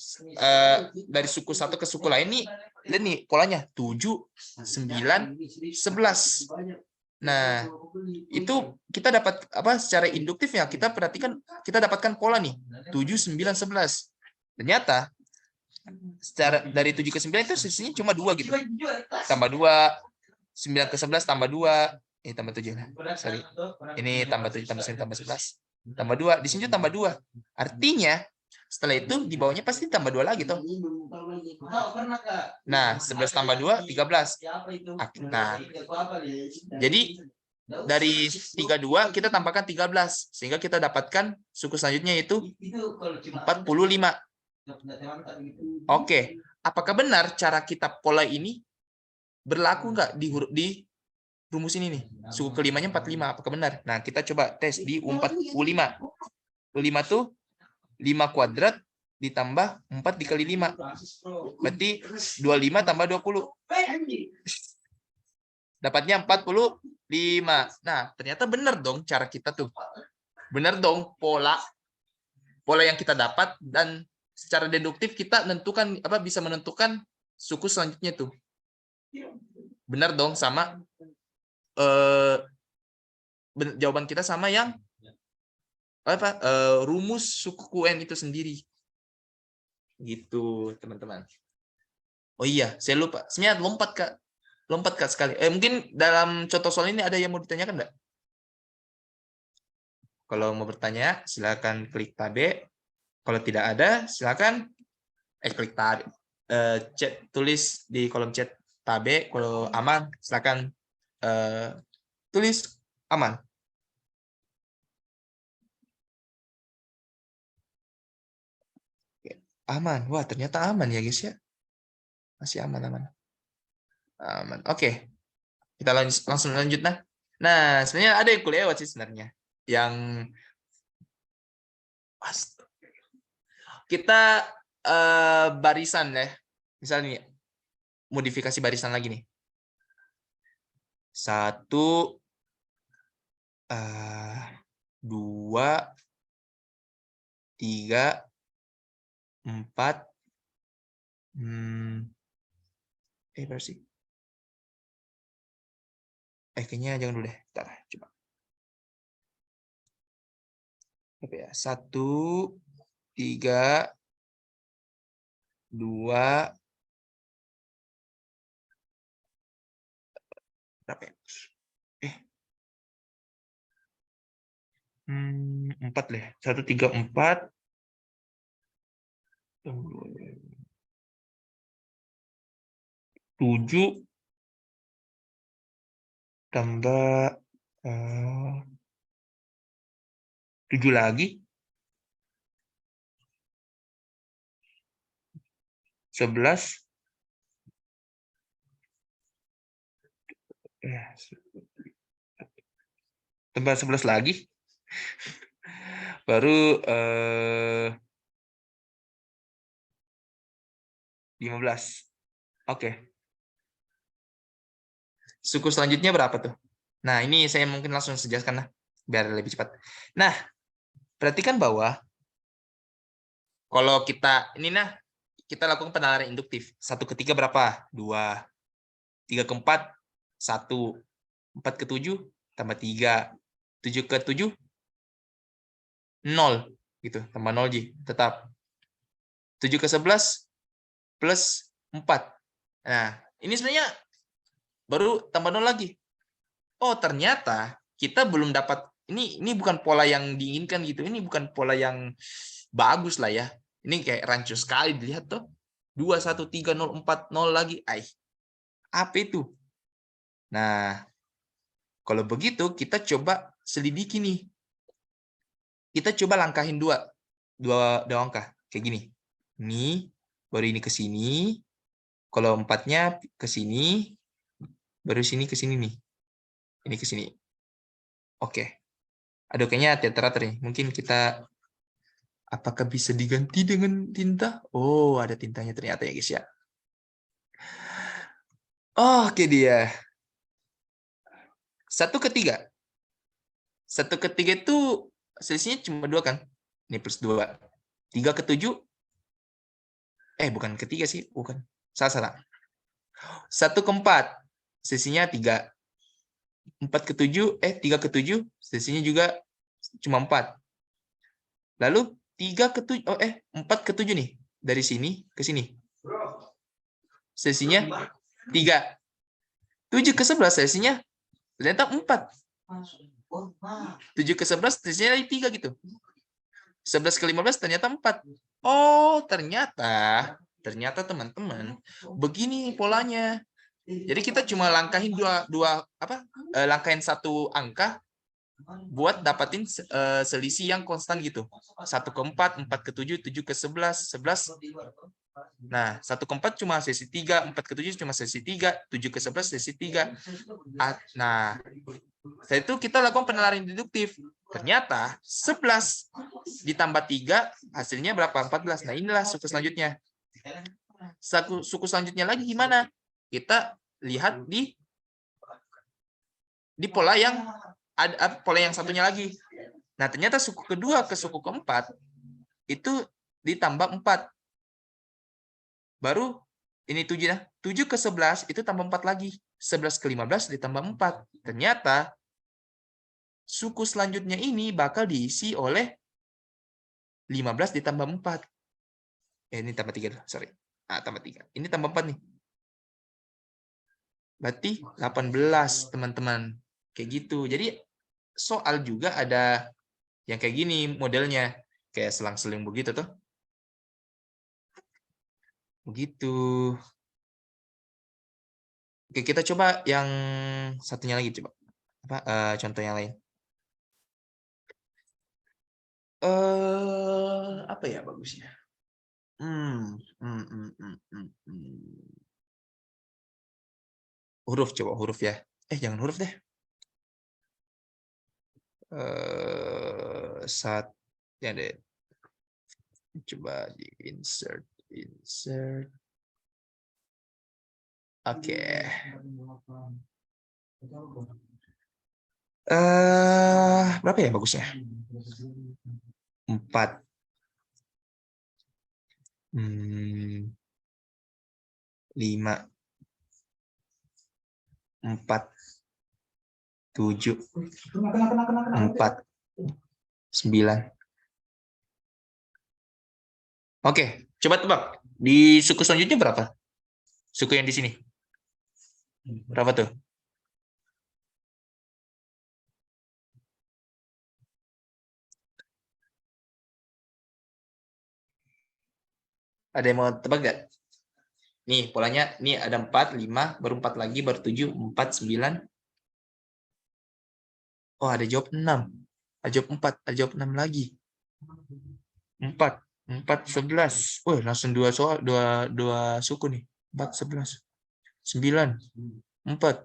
dari suku 1 ke suku lain nih. Lihat nih polanya 7, 9, 11. Nah, itu kita dapat apa secara induktif ya, kita perhatikan, kita dapatkan pola nih 7, 9, 11. Ternyata secara dari 7 ke 9 itu sisinya cuma 2 gitu. Tambah 2, 9 ke 11 tambah 2, ini tambah 7. Sorry. Ini tambah 7 tambah 9 tambah 11. Tambah 2, di sini tambah 2. Artinya setelah itu di bawahnya pasti tambah 2 lagi toh. Nah, 11 tambah 2, 13. Nah, jadi dari 32 kita tambahkan 13 sehingga kita dapatkan suku selanjutnya yaitu 45. Oke, apakah benar cara kita pola ini berlaku nggak di rumus ini nih? Suku kelimanya 45, apakah benar? Nah, kita coba tes di U5. U5 tuh 5 kuadrat ditambah 4 dikali 5. Berarti 25 tambah 20. Dapatnya 45. Nah, ternyata benar dong cara kita tuh. Benar dong pola yang kita dapat, dan secara deduktif kita bisa menentukan suku selanjutnya tuh. Benar dong, sama jawaban kita sama yang rumus suku Qn itu sendiri. Gitu, teman-teman. Oh iya, saya lupa. Sebenarnya lompat Kak sekali. Mungkin dalam contoh soal ini ada yang mau ditanyakan enggak? Kalau mau bertanya, silakan klik tab. Kalau tidak ada, silakan klik tab. Chat, tulis di kolom chat tab. Kalau aman, silakan tulis aman. Aman. Wah, ternyata aman ya, guys ya. Masih aman. Aman. Oke. Kita langsung lanjut nah. Nah, sebenarnya ada yang kelewat sih sebenarnya. Yang kita barisan ya. Misalnya nih, modifikasi barisan lagi nih. 1 2 3 4 berapa sih? Kayaknya jangan dulu deh. Bentar, coba. Berapa ya? 1 3 2 berapa ya? 4 deh. 1 3 4 7 tambah 7 lagi 11 tambah 11 lagi baru 15. Oke. Suku selanjutnya berapa tuh? Nah, ini saya mungkin langsung jelaskan lah biar lebih cepat. Nah, perhatikan bahwa kalau kita lakukan penalaran induktif. 1 ke 3 berapa? 2. 3 ke 4 1. 4 ke 7 tambah 3. 7 ke 7 0 gitu, tambah 0 Ji, tetap. 7 ke 11 plus 4. Nah, Ini sebenarnya baru tambah 0 lagi. Oh, ternyata kita belum dapat, ini bukan pola yang diinginkan gitu. Ini bukan pola yang bagus lah ya. Ini kayak rancu sekali dilihat tuh. 2, 1, 3, 0, 4, 0 lagi. Apa itu? Nah, kalau begitu kita coba selidiki nih. Kita coba langkahin dua angka kayak gini. Ini baru ini ke sini. Kalau 4-nya ke sini, baru sini ke sini nih. Ini ke sini. Oke. Aduh, kayaknya teater nih. Mungkin kita, apakah bisa diganti dengan tinta? Oh, ada tintanya ternyata ya guys ya. Oh, oke dia. 1/3. 1/3 itu selisihnya cuma 2 kan? Ini plus 2. 3/7. Bukan ketiga sih, bukan. Salah. 1/4. Selisihnya 3. 4/7, 3/7, selisihnya juga cuma 4. Lalu 3/7, 4/7 nih. Dari sini ke sini. Selisihnya 3. 7/11 selisihnya ternyata 4. 7/11 selisihnya 3 gitu. 11/15 ternyata 4. Oh, ternyata teman-teman, begini polanya. Jadi kita cuma langkahin langkahin satu angka buat dapatin selisih yang konstan gitu. 1/4, 4/7, 7/11, 11. Nah, 1/4 cuma selisih 3, 4/7 cuma selisih 3, 7/11 selisih 3. Nah, setelah itu kita lakukan penalaran deduktif. Ternyata 11 ditambah 3 hasilnya berapa? 14. Nah, inilah suku selanjutnya. Suku selanjutnya lagi gimana? Kita lihat di pola yang ada, pola yang satunya lagi. Nah, ternyata suku kedua ke suku keempat itu ditambah 4. Baru ini 7 ya. 7/11 itu tambah 4 lagi. 11/15 ditambah 4. Ternyata suku selanjutnya ini bakal diisi oleh 15 ditambah 4. Ini tambah 3, sorry. Tambah 3. Ini tambah 4 nih. Berarti 18, teman-teman. Kayak gitu. Jadi soal juga ada yang kayak gini modelnya. Kayak selang-seling begitu tuh. Begitu. Oke, kita coba yang satunya lagi coba. Contoh yang lain. Apa ya bagusnya? Huruf, coba huruf ya. Jangan huruf deh. Ya deh. Coba di insert. Oke. Berapa ya bagusnya? 4. 5. 4. 7. 4. 9. Oke, coba tebak. Di suku selanjutnya berapa? Suku yang di sini. Berapa tuh? Ada yang mau tebak nggak? Nih, polanya nih ada 4, 5, baru 4 lagi, baru 7, 4, 9. Oh, ada jawab 6. Ada jawab 4, ada jawab 6 lagi. 4, 11. Wah, langsung dua suku nih. 4, 11. 9, 4,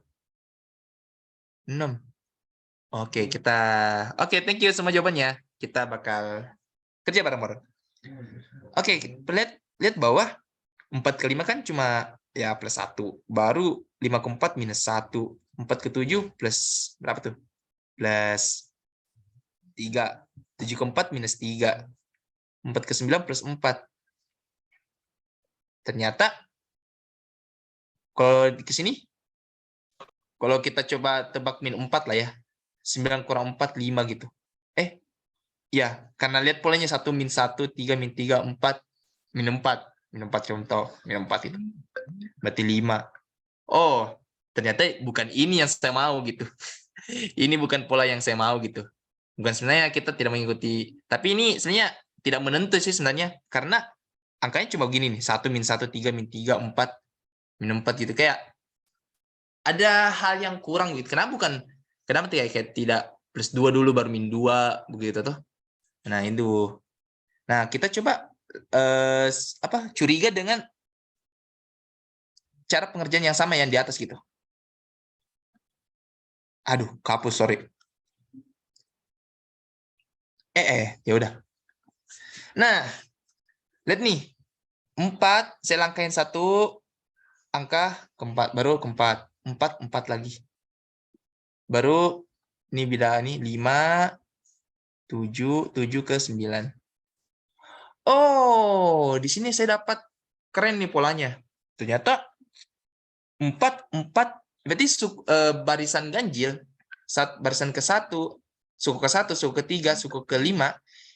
6. Oke, thank you semua jawabannya. Kita bakal kerja bareng-bareng. Oke, lihat bawah. 4/5 kan cuma ya plus 1. Baru 5/4 minus 1. 4/7 plus berapa tuh? Plus 3. 7/4 minus 3. 4/9 plus 4. Ternyata kalau ke sini, kalau kita coba tebak min 4 lah ya. 9 kurang 4, 5 gitu. Ya, karena lihat polanya 1, min 1, 3, min 3, 4, min 4. Min 4 contoh, min 4 itu. Berarti 5. oh ternyata bukan ini yang saya mau gitu. Ini bukan pola yang saya mau gitu. Bukan, sebenarnya kita tidak mengikuti, tapi ini sebenarnya tidak menentu sih sebenarnya, karena angkanya cuma gini nih, 1 min 1 3 min 3 4 min 4 gitu, kayak ada hal yang kurang gitu. Kenapa kayak tidak plus 2 dulu baru min 2 begitu tuh. Nah, itu. Nah, kita coba curiga dengan cara pengerjaan yang sama yang di atas gitu. Aduh, kapus, sorry. Ya udah. Nah, lihat nih. 4, saya langkahin 1 angka keempat, baru keempat. 4 lagi. Baru ini bila ini 5, 7 ke 9. Oh, di sini saya dapat keren nih polanya. Ternyata 4 berarti barisan ganjil, barisan ke-1, suku ke-1, suku ke-3, suku ke-5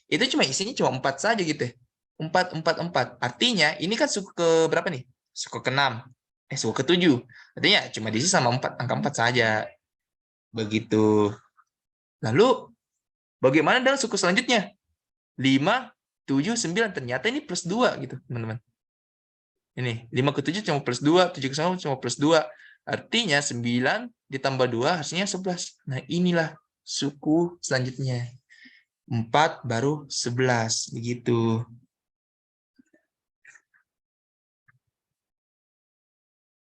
itu isinya cuma 4 saja gitu ya. 4 4 4. Artinya ini kan suku ke berapa nih? Suku ke-6. Suku ke-7. Artinya cuma diisi sama 4, angka 4 saja. Begitu. Lalu bagaimana dengan suku selanjutnya? 5, 7, 9. Ternyata ini plus 2 gitu, teman-teman. Ini 5 ke 7 cuma plus 2, 7 ke 9 cuma plus 2. Artinya 9 ditambah 2 hasilnya 11. Nah, inilah suku selanjutnya. 4 baru 11 begitu.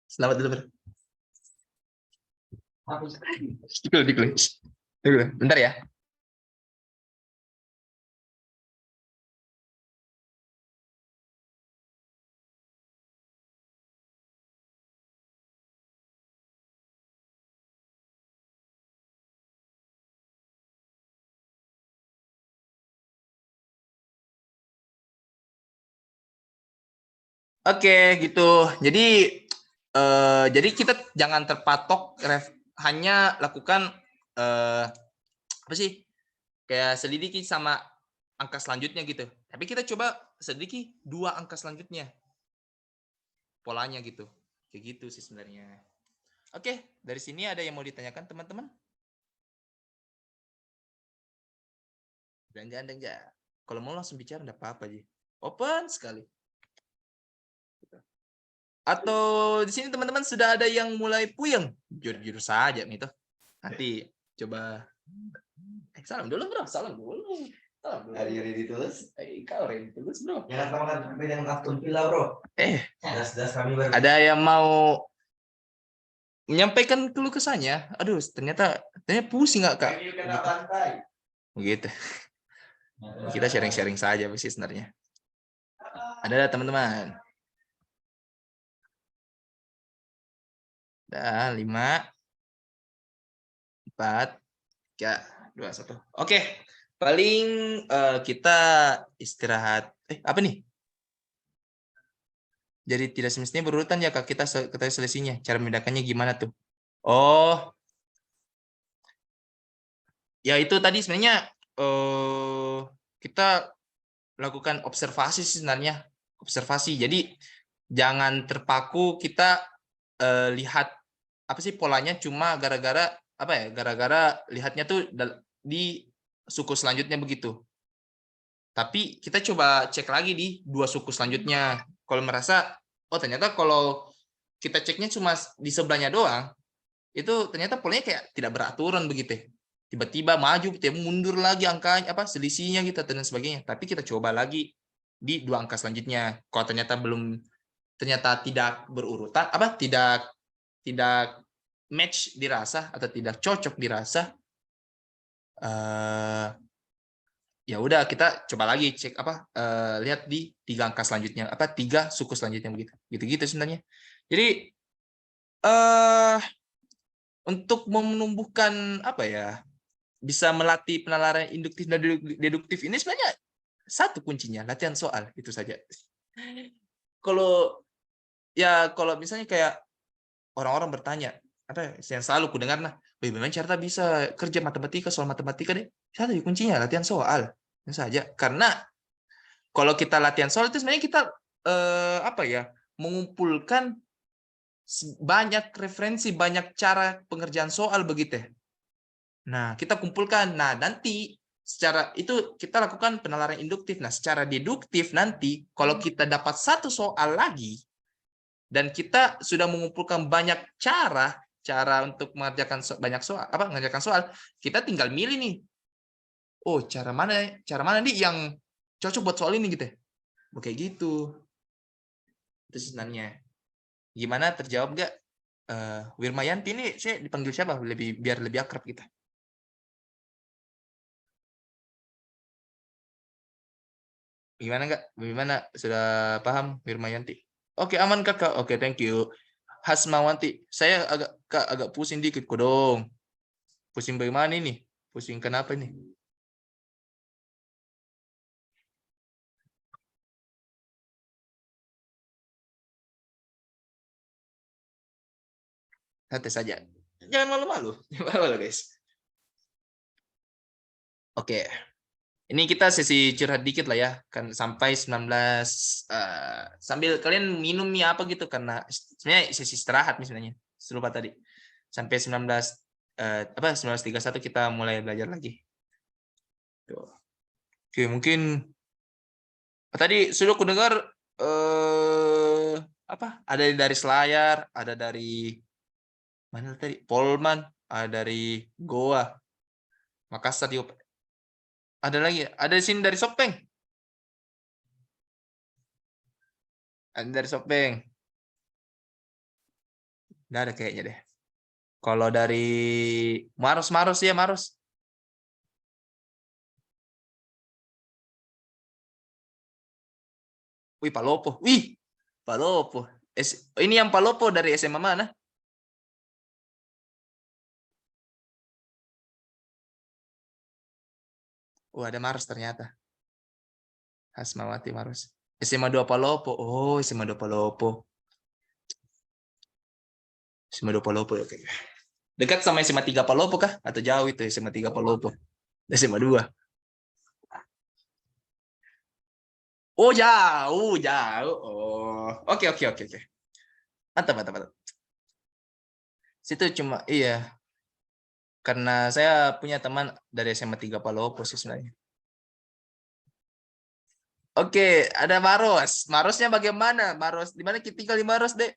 Selamat dulu, bentar ya. Oke, gitu. Jadi kita jangan terpatok hanya lakukan apa sih? Kayak selidiki sama angka selanjutnya gitu. Tapi kita coba selidiki 2 angka selanjutnya. Polanya gitu. Kayak gitu sih sebenarnya. Oke, dari sini ada yang mau ditanyakan teman-teman? Dan jangan. Kalau mau langsung bicara enggak apa-apa aja. Open sekali. Atau di sini teman-teman sudah ada yang mulai puyeng? Jujur saja nih tuh. Nanti coba salam dulu, Bro. Salam dulu. Are you ready to lose? Kau ready to lose, Bro? Jangan samakan kami dengan Aston Villa, Bro. Das kami baru. Ada yang mau menyampaikan keluh kesahnya? Aduh, ternyata pusing nggak, Kak? Begitu. Kita sharing-sharing saja sih sebenarnya. Ada teman-teman. Dah 5, 4, 3, 2, 1. Oke, paling kita istirahat. Apa nih? Jadi tidak semestinya berurutan ya, Kak. Kita ketahui selisihnya. Cara membedakannya gimana tuh? Oh, ya itu tadi sebenarnya kita lakukan observasi sih sebenarnya. Observasi. Jadi jangan terpaku kita lihat apa sih polanya cuma gara-gara apa ya? Gara-gara lihatnya tuh di suku selanjutnya begitu. Tapi kita coba cek lagi di 2 suku selanjutnya. Kalau merasa ternyata kalau kita ceknya cuma di sebelahnya doang, itu ternyata polanya kayak tidak beraturan begitu. Tiba-tiba maju, tiba mundur lagi angkanya selisihnya gitu dan sebagainya. Tapi kita coba lagi di 2 angka selanjutnya. Kalau ternyata tidak berurutan, tidak match dirasa atau tidak cocok dirasa, ya udah kita coba lagi cek lihat di 3 angka selanjutnya, 3 suku selanjutnya begitu. Gitu-gitu sebenarnya. Jadi untuk menumbuhkan bisa melatih penalaran induktif dan deduktif ini sebenarnya satu kuncinya, latihan soal, itu saja. Kalau misalnya kayak orang-orang bertanya, yang selalu ku dengar bagaimana cara bisa kerja matematika, soal matematika deh. Satu kuncinya latihan soal. Itu saja. Karena kalau kita latihan soal itu sebenarnya kita mengumpulkan banyak referensi, banyak cara pengerjaan soal begitu. Nah, kita kumpulkan. Nah, nanti secara itu kita lakukan penalaran induktif. Nah, secara deduktif nanti kalau kita dapat satu soal lagi dan kita sudah mengumpulkan banyak cara untuk mengerjakan banyak soal, mengerjakan soal, kita tinggal milih nih. Oh, cara mana nih yang cocok buat soal ini gitu. Kayak gitu. Itu sebenarnya. Gimana, terjawab nggak? Wirmayanti ini saya dipanggil siapa? Biar lebih akrab kita. Gimana nggak? Gimana? Sudah paham Wirmayanti? Oke, aman kakak. Oke, thank you. Hasmawanti, saya agak pusing dikit kok dong. Pusing bagaimana ini? Pusing kenapa ini? Santai saja. Jangan malu-malu. Jangan malu-malu, guys. Oke. Ini kita sesi curhat dikit lah ya. Kan sampai 19 sambil kalian minum mie apa gitu karena sebenarnya sesi istirahat nih sebenarnya. Serupa tadi. Sampai 19 19.31 kita mulai belajar lagi. Tuh. Oke, mungkin tadi sudah aku dengar ada dari Selayar, ada dari mana tadi? Polman, ada dari Goa, Makassar juga. Ada lagi, ada di sini dari Sopeng. Ada dari Sopeng. Nggak ada kayaknya deh. Kalau dari Maros ya Maros. Wih, Palopo. Wih, Palopo. Ini yang Palopo dari SMA mana? Oh, ada Maros ternyata. Hasmawati Maros. SMA 2 Palopo. Oh, SMA 2 Palopo. SMA 2 Palopo. Oke. Dekat sama SMA 3 Palopo kah? Atau jauh itu SMA 3 Palopo? SMA 2. Oh, jauh, jauh. Oh. Oke. Mantap, mantap, mantap. Situ cuma iya. Karena saya punya teman dari SMA 3 Palopo sih sebenarnya. Oke, ada Maros. Marosnya bagaimana? Maros, di mana kita tinggal di Maros, Dek?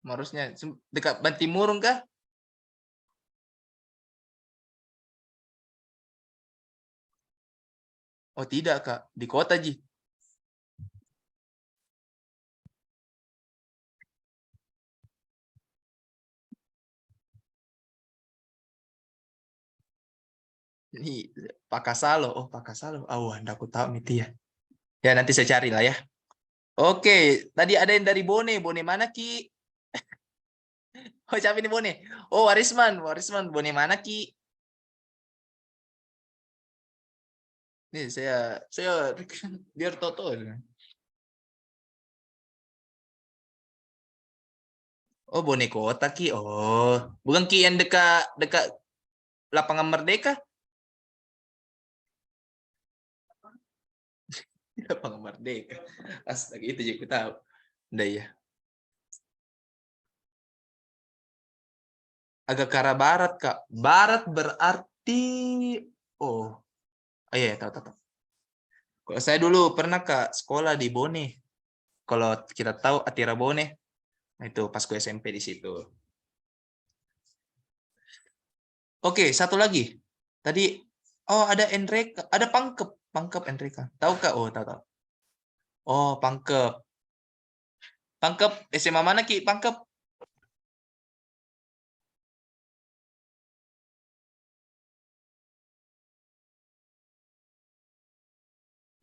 Marosnya dekat Bantimurung kah? Oh, tidak, Kak. Di kota, Ji. Ini Pakasalo. Oh, Pakasalo. Oh, Anda aku tahu nih, ya. Ya, nanti saya cari lah ya. Oke, tadi ada yang dari Bone. Bone mana, Ki? Oh, siapa ini Bone? Oh, Warisman. Warisman, Bone mana, Ki? Nih, saya biar Toto. Oh, Bone Kota, Ki. Oh, bukan Ki yang dekat dekat Lapangan Merdeka? Lapangan Merdeka. Astaga, itu juga tahu. Udah ya. Agak ke arah barat, Kak. Barat berarti oh, iya, tahu, tahu. Kalau saya dulu pernah Kak sekolah di Bone. Kalau kita tahu Atira Bone, nah itu pas gue SMP di situ. Oke, satu lagi. Tadi oh ada Enreka, ada Pangkep, Pangkep Enreka. Tahu Kak? Oh, tahu, tahu. Oh, Pangkep. Pangkep SMA mana Ki? Pangkep.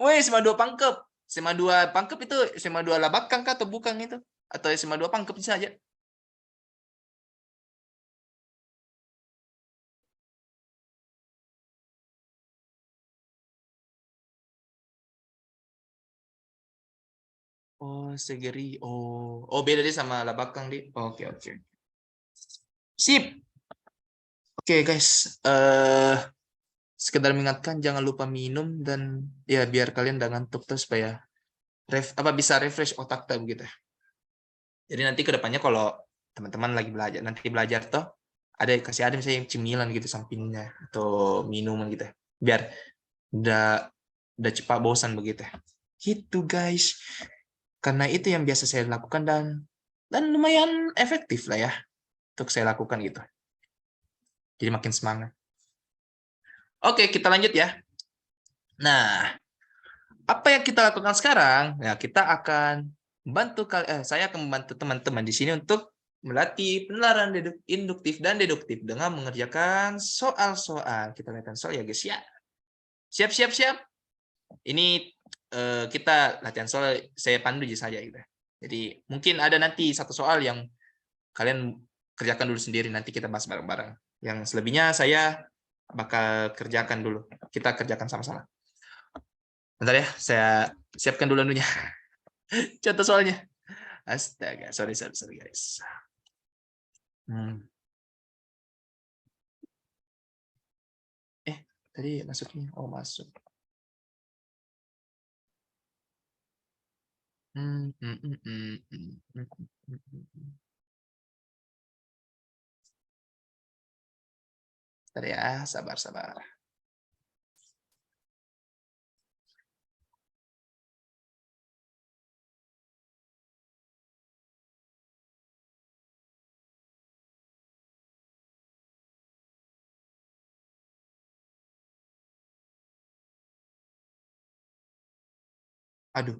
Woi, SMA 2 Pangkep. SMA 2 Pangkep itu SMA 2 Labakang kah atau bukan itu? Atau SMA 2 Pangkep saja? Oh, Segeri. Oh, oh beda dia sama Labakang di. Oke, oke. Sip. Oke, guys. Sekedar mengingatkan jangan lupa minum dan ya biar kalian udah ngantuk tuh supaya bisa refresh otak kita begitu. Jadi nanti kedepannya kalau teman-teman lagi belajar toh ada misalnya cemilan gitu sampingnya atau minuman gitu biar udah cepat bosan begitu gitu guys, karena itu yang biasa saya lakukan dan lumayan efektif lah ya untuk saya lakukan gitu, jadi makin semangat. Oke, kita lanjut ya. Nah, apa yang kita lakukan sekarang? Ya, kita akan saya akan membantu teman-teman di sini untuk melatih penelaran induktif dan deduktif dengan mengerjakan soal-soal. Kita lihat soal ya guys ya. Siap. Ini kita latihan soal, saya pandu saja gitu. Jadi mungkin ada nanti satu soal yang kalian kerjakan dulu sendiri, nanti kita bahas bareng-bareng. Yang selebihnya saya bakal kerjakan dulu. Kita kerjakan sama-sama. Bentar ya, saya siapkan dulu anunya. Contoh soalnya. Astaga, sorry guys. Tadi masuknya, masuk. Bentar ya, sabar. Aduh.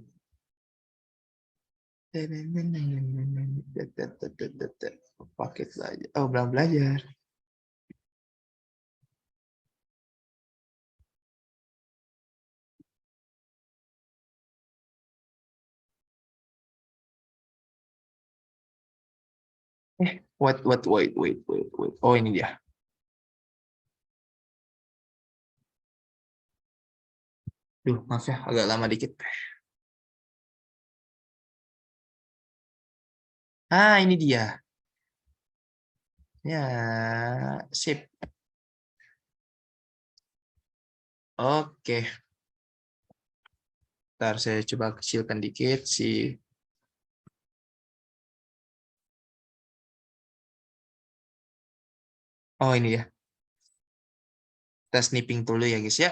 Paket belajar. Oh, belum belajar. Wait. Oh, ini dia. Duh, maaf ya, agak lama dikit. Ini dia. Ya, sip. Oke. Ntar saya coba kecilkan dikit sih. Oh, ini ya. Kita snipping dulu ya, guys ya.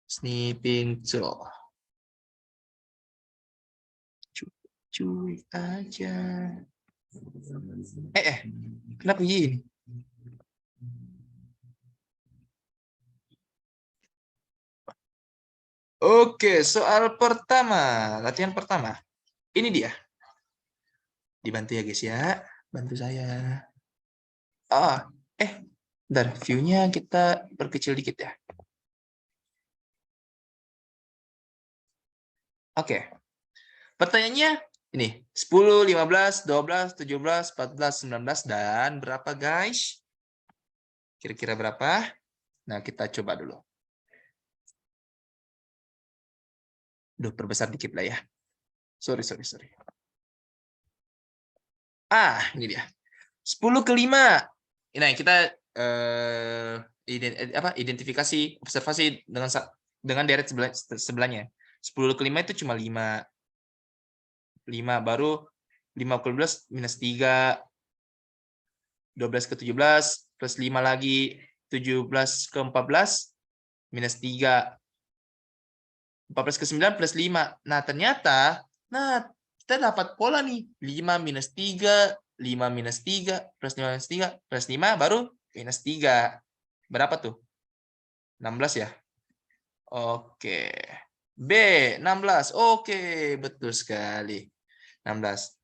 Snipping tool. Cuy aja. Kenapa gini? Oke, soal pertama. Latihan pertama. Ini dia. Dibantu ya, guys ya. Bantu saya. Bentar. View-nya kita perkecil dikit ya. Oke. Pertanyaannya ini. 10, 15, 12, 17, 14, 19, dan berapa guys? Kira-kira berapa? Nah, kita coba dulu. Duh, perbesar dikit lah ya. Sorry. Ini dia. 10 ke 5. Nah, kita identifikasi, observasi dengan deret sebelahnya. 10 ke 5 itu cuma 5. 5 baru 5 ke 12 minus 3. 12 ke 17 plus 5 lagi. 17 ke 14 minus 3. 14 ke 9 plus 5. Nah, ternyata kita dapat pola nih. 5 minus 3, 5 minus 3, plus 5 minus 3, plus 5, baru minus 3. Berapa tuh? 16 ya? Oke. B, 16. Oke, betul sekali. 16.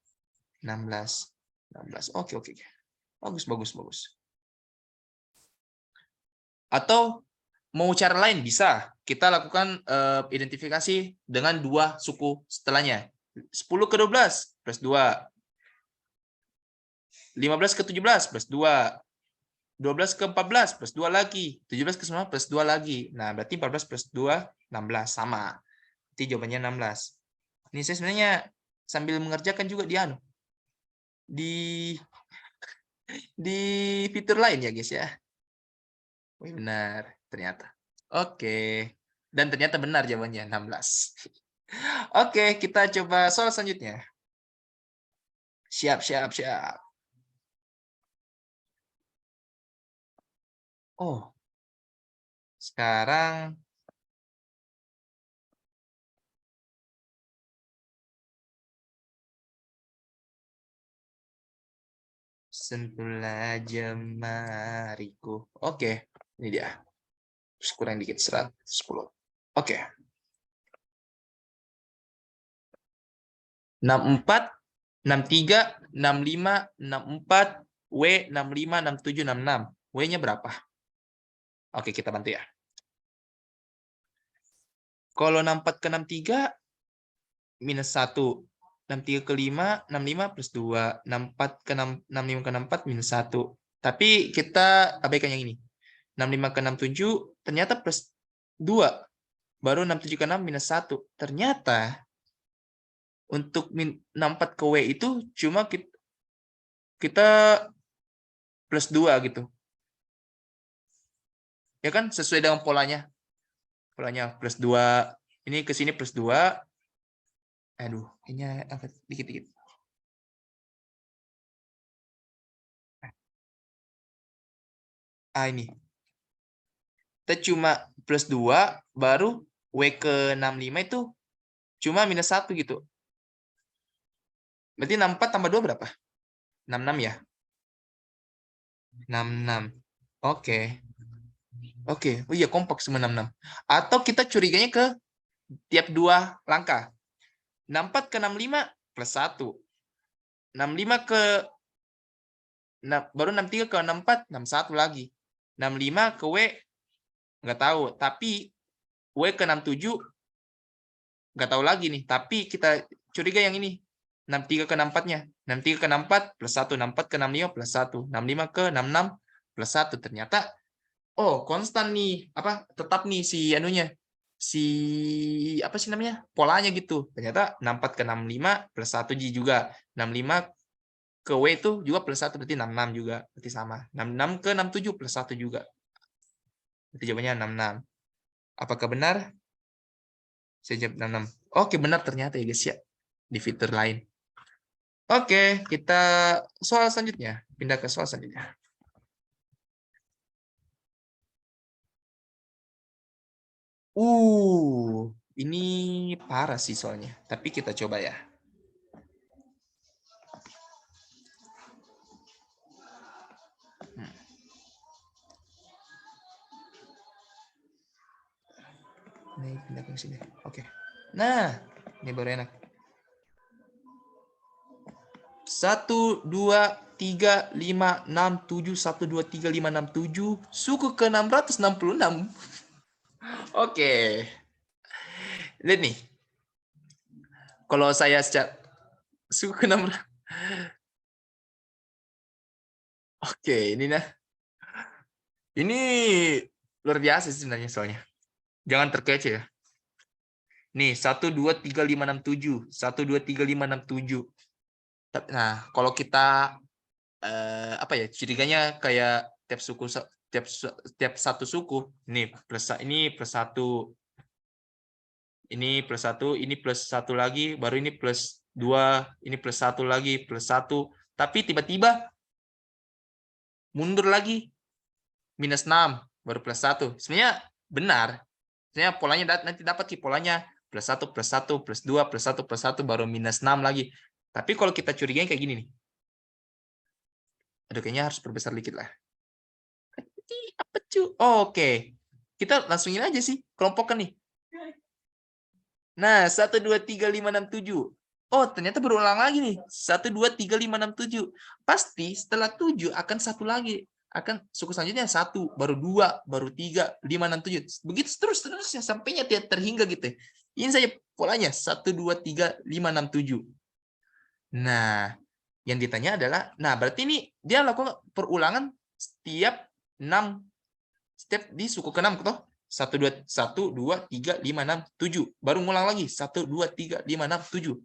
Oke. Bagus. Atau mau cara lain bisa. Kita lakukan identifikasi dengan 2 suku setelahnya. 10 ke 12 plus 2. 15 ke 17 plus 2. 12 ke 14 plus 2 lagi. 17 ke 19 plus 2 lagi. Nah, berarti 14 plus 2, 16. Sama. Berarti jawabannya 16. Ini saya sebenarnya sambil mengerjakan juga di fitur lain ya, guys ya. Benar, ternyata. Oke. Dan ternyata benar jawabannya 16. Oke, kita coba soal selanjutnya. Siap, siap, siap. Oh, sekarang sentuhlah jemariku. Oke, ini dia. Terus kurang dikit 110. Oke. 64, 63, 65, 64, W, 65, 67, 66. W-nya berapa? Oke, kita bantu ya. Kalau 64 ke 63, minus 1. 63 ke 5, 65 plus 2. 64 ke 6, 65 ke 64, minus 1. Tapi kita abaikan yang ini. 65 ke 67, ternyata plus 2. Baru 67 ke 6, minus 1. Ternyata, untuk 64 ke W itu cuma kita plus 2 gitu. Ya kan? Sesuai dengan polanya. Polanya plus 2. Ini ke sini plus 2. Aduh, ini angkat dikit-dikit. Ini. Kita cuma plus 2, baru W ke 65 itu cuma minus 1 gitu. Berarti 64 tambah 2 berapa? 66 ya? 66. Oke. Oke. Oh iya, kompak semua 66. Atau kita curiganya ke tiap 2 langkah. 64 ke 65 plus 1. 65 ke baru 63 ke 64, 61 lagi. 65 ke W nggak tahu, tapi W ke 67 nggak tahu lagi nih. Tapi kita curiga yang ini. 63 ke 64-nya. 63 ke 64 plus 1, 64 ke 65 plus 1, 65 ke 66 plus 1. Ternyata oh, konstan nih. Apa? Tetap nih si anunya. Si apa sih namanya? Polanya gitu. Ternyata 64 ke 65 plus 1 G juga. 65 ke W itu juga plus 1, berarti 66 juga. Berarti sama. 66 ke 67 plus 1 juga. Berarti jawabannya 66. Apakah benar? Saya jawab 66. Oke, benar ternyata ya guys ya. Di fitur lain. Oke, kita soal selanjutnya. Pindah ke soal selanjutnya. Ini parah sih soalnya. Tapi kita coba ya. Ini pindah ke sini. Oke. Nah, ini baru enak. 1, 2, 3, 5, 6, 7, 1, 2, 3, 5, 6, 7. Suku ke 666. Oke. Lihat nih. Kalau saya secara suku ke 600. Oke, ini nah. Ini luar biasa sih sebenarnya soalnya. Jangan terkece ya. Nih, 1, 2, 3, 5, 6, 7. 1, 2, 3, 5, 6, 7. Nah, kalau kita apa ya, curiganya kayak tiap suku tiap satu suku. Ini plus 1. Ini plus 1, ini plus 1 lagi, baru ini plus 2, ini plus 1 lagi, plus 1. Tapi tiba-tiba mundur lagi, minus 6, baru plus 1. Sebenarnya benar. Sebenarnya polanya nanti dapat polanya plus 1, plus 1, plus 2, plus 1, plus 1, baru minus 6 lagi. Tapi kalau kita curiganya kayak gini nih. Aduh, kayaknya harus perbesar dikit lah. Apa cu? Oke. Kita langsungin aja sih, kelompokkan nih. Nah, 1, 2, 3, 5, 6, 7. Oh, ternyata berulang lagi nih. 1, 2, 3, 5, 6, 7. Pasti setelah 7 akan satu lagi. Akan suku selanjutnya 1, baru 2, baru 3, 5, 6, 7. Begitu terus-terusnya sampainya tidak terhingga gitu. Ini saja polanya. 1, 2, 3, 5, 6, 7. Nah, yang ditanya adalah, nah berarti ini dia lakukan perulangan setiap 6 step di suku ke-6 toh? 1, 2, 1, 2, 3, 5, 6, 7. Baru ngulang lagi. 1, 2, 3, 5, 6, 7.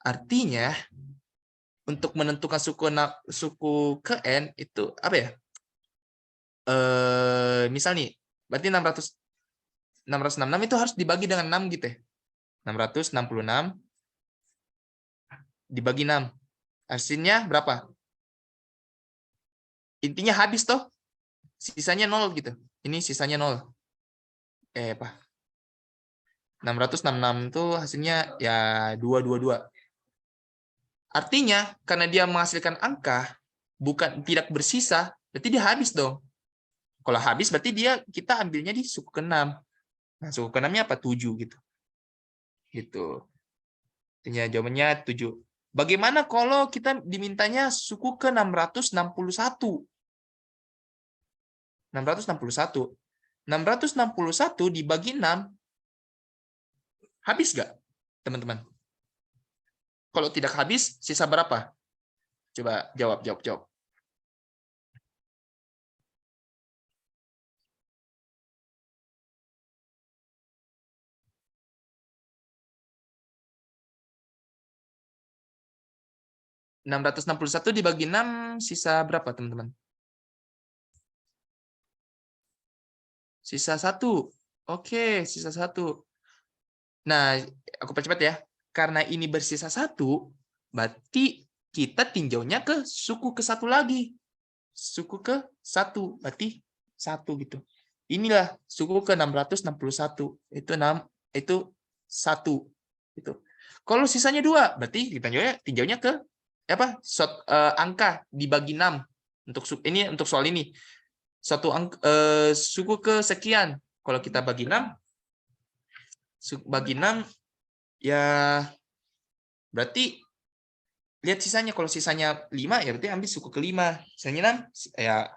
Artinya, untuk menentukan suku ke N itu apa ya? Misal nih, berarti 666 itu harus dibagi dengan 6 gitu ya. 666 dibagi 6. Hasilnya berapa? Intinya habis toh. Sisanya 0 gitu. Ini sisanya 0. Apa? 666 itu hasilnya ya 222. Artinya karena dia menghasilkan angka bukan tidak bersisa, berarti dia habis dong. Kalau habis berarti kita ambilnya di suku ke-6. Nah, suku ke-6-nya apa? 7 gitu. Gitu. Artinya jawabannya 7. Bagaimana kalau kita dimintanya suku ke 661? 661. 661 dibagi 6 habis nggak, teman-teman? Kalau tidak habis, sisa berapa? Coba jawab. 661 dibagi 6, sisa berapa, teman-teman? Sisa 1. Oke, sisa 1. Nah, aku percepat ya. Karena ini bersisa 1, berarti kita tinjaunya ke suku ke-1 lagi. Suku ke-1, berarti 1 gitu. Inilah suku ke 661. Itu 1. Itu. Kalau sisanya 2, berarti kita tinjaunya ke apa? Angka dibagi 6. Untuk soal ini. Suku ke sekian. Kalau kita bagi 6, ya berarti lihat sisanya. Kalau sisanya 5 ya berarti ambil suku ke-5. Sisanya 6 ya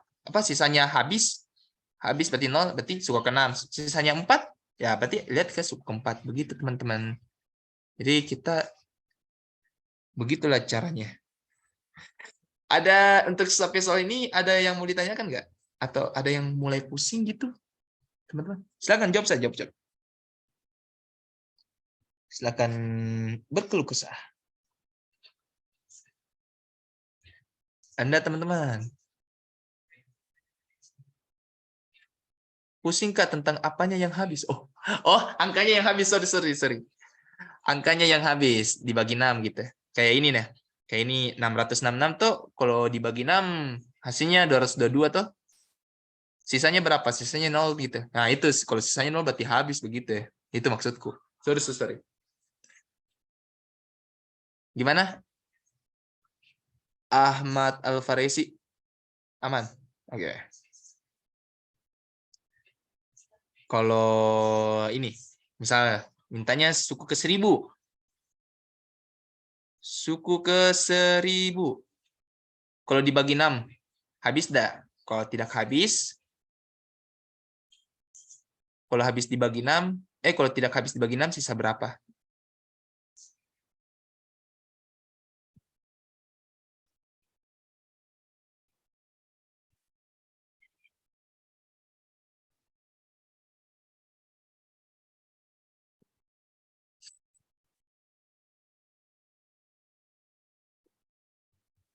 sisanya habis berarti 0, berarti suku ke-6. Sisanya 4 ya berarti lihat ke suku ke-4. Begitu, teman-teman. Jadi kita begitulah caranya. Ada untuk sampai soal ini ada yang mau ditanyakan nggak? Atau ada yang mulai pusing gitu, teman-teman? Silakan jawab saja, jawab. Silakan berkeluh kesah. Anda, teman-teman, pusingkah tentang apanya yang habis? Oh, angkanya yang habis. Sorry. Angkanya yang habis dibagi 6 gitu. Kayak ini nih. Kayak ini 666 tuh kalau dibagi 6 hasilnya 222 tuh. Sisanya berapa? Sisanya 0 gitu. Nah, itu kalau sisanya 0 berarti habis begitu ya. Itu maksudku. Sorry. Gimana? Ahmad Al-Farisi. Aman. Oke. Kalau ini, misalnya mintanya suku ke 1000. Suku ke 1000. Kalau dibagi 6, habis dah. Kalau tidak habis, kalau tidak habis dibagi 6, sisa berapa?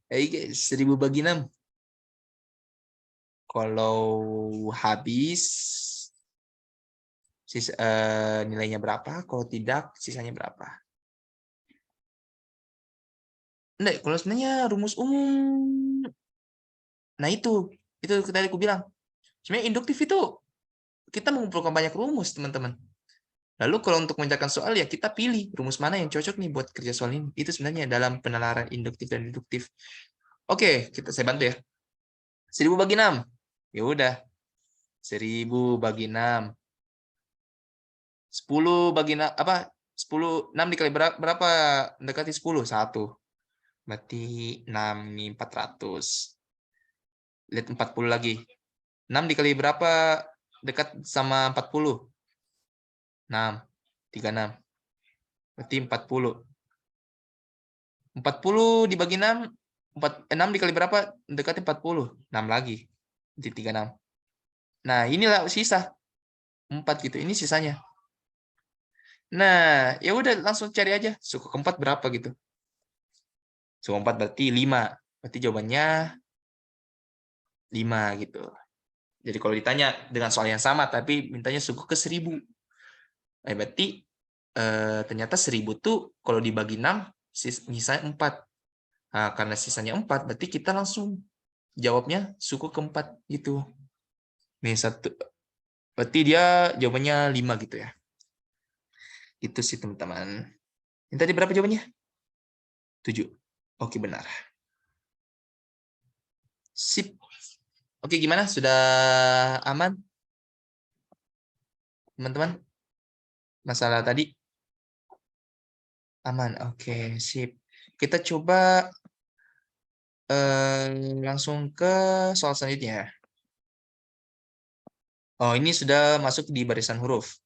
Guys, 1000 bagi 6. Kalau habis, nilainya berapa? Kalau tidak, sisanya berapa? Enggak, kalau sebenarnya rumus umum. Nah, itu tadi aku bilang. Sebenarnya induktif itu kita mengumpulkan banyak rumus, teman-teman. Lalu kalau untuk mengerjakan soal ya kita pilih rumus mana yang cocok nih buat kerja soal ini. Itu sebenarnya dalam penalaran induktif dan deduktif. Oke, saya bantu ya. 1000 bagi 6. Ya udah. 1000 bagi 6. 10 bagi 6 6 dikali berapa? Mendekati 10. 1. Berarti 6 ini 400. Lihat 40 lagi. 6 dikali berapa dekat sama 40? 6. 36. Berarti 40. 40 dibagi 6. 6 dikali berapa? Dekatnya 40. 6 lagi. Jadi 36. Nah, inilah sisa. 4 gitu. Ini sisanya. Nah, ya udah langsung cari aja. Suku keempat berapa gitu. Suku keempat berarti 5. Berarti jawabannya 5 gitu. Jadi kalau ditanya dengan soal yang sama, tapi mintanya suku ke 1000. Berarti ternyata 1000 tuh kalau dibagi 6 sisanya 4. Nah, karena sisanya 4 berarti kita langsung jawabnya suku keempat gitu. Nih satu, berarti dia jawabannya 5 gitu ya. Itu sih teman-teman. Yang tadi berapa jawabannya? 7. Oke, benar. Sip. Oke, gimana? Sudah aman? Teman-teman? Masalah tadi? Aman. Oke, sip. Kita coba langsung ke soal selanjutnya. Oh, ini sudah masuk di barisan huruf.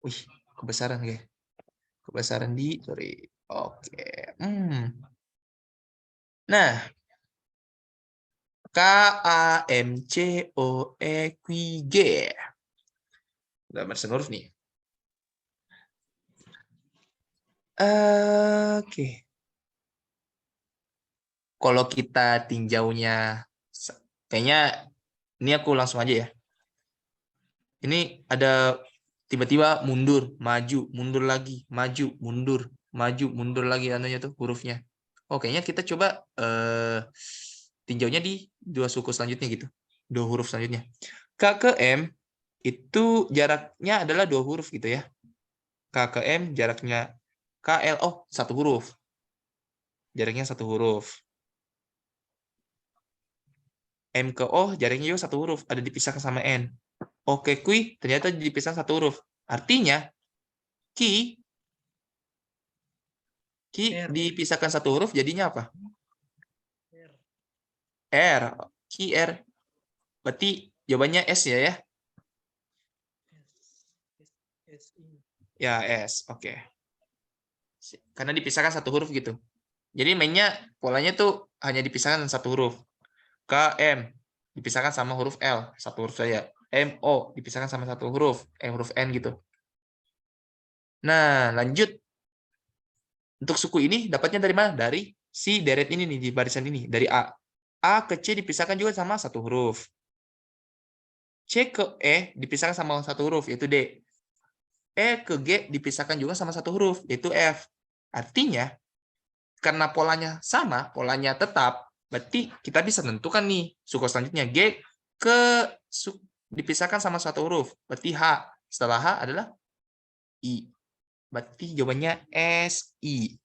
Wih, kebesaran ya. Kebesaran di, sorry. Oke. Nah, KAMCOEQG. Udah barisan huruf nih. Oke. Kalau kita tinjaunya, kayaknya ini aku langsung aja ya. Ini ada tiba-tiba mundur, maju, mundur lagi, maju, mundur lagi anunya tuh hurufnya. Oh, kayaknya kita coba tinjaunya di dua suku selanjutnya gitu. Dua huruf selanjutnya. K ke M itu jaraknya adalah 2 huruf gitu ya. K ke M jaraknya KL, oh, 1 huruf. Jaraknya 1 huruf. M ke O jaraknya juga 1 huruf, ada dipisahkan sama N. O ke Q ternyata dipisahkan 1 huruf. Artinya Q dipisahkan 1 huruf jadinya apa? R. Q R. Berarti jawabannya S ya. Ya, S. Oke. Karena dipisahkan 1 huruf gitu. Jadi mainnya polanya tuh hanya dipisahkan 1 huruf. K, M dipisahkan sama huruf L, 1 huruf saja. M, O dipisahkan sama 1 huruf, huruf N gitu. Nah, lanjut. Untuk suku ini dapatnya dari mana? Dari si deret ini nih, di barisan ini. Dari A. A ke C dipisahkan juga sama 1 huruf. C ke E dipisahkan sama 1 huruf, yaitu D. E ke G dipisahkan juga sama 1 huruf, yaitu F. Artinya, karena polanya sama, polanya tetap, berarti kita bisa tentukan nih suku selanjutnya. G ke dipisahkan sama 1 huruf, berarti H. Setelah H adalah I. Berarti jawabannya SI.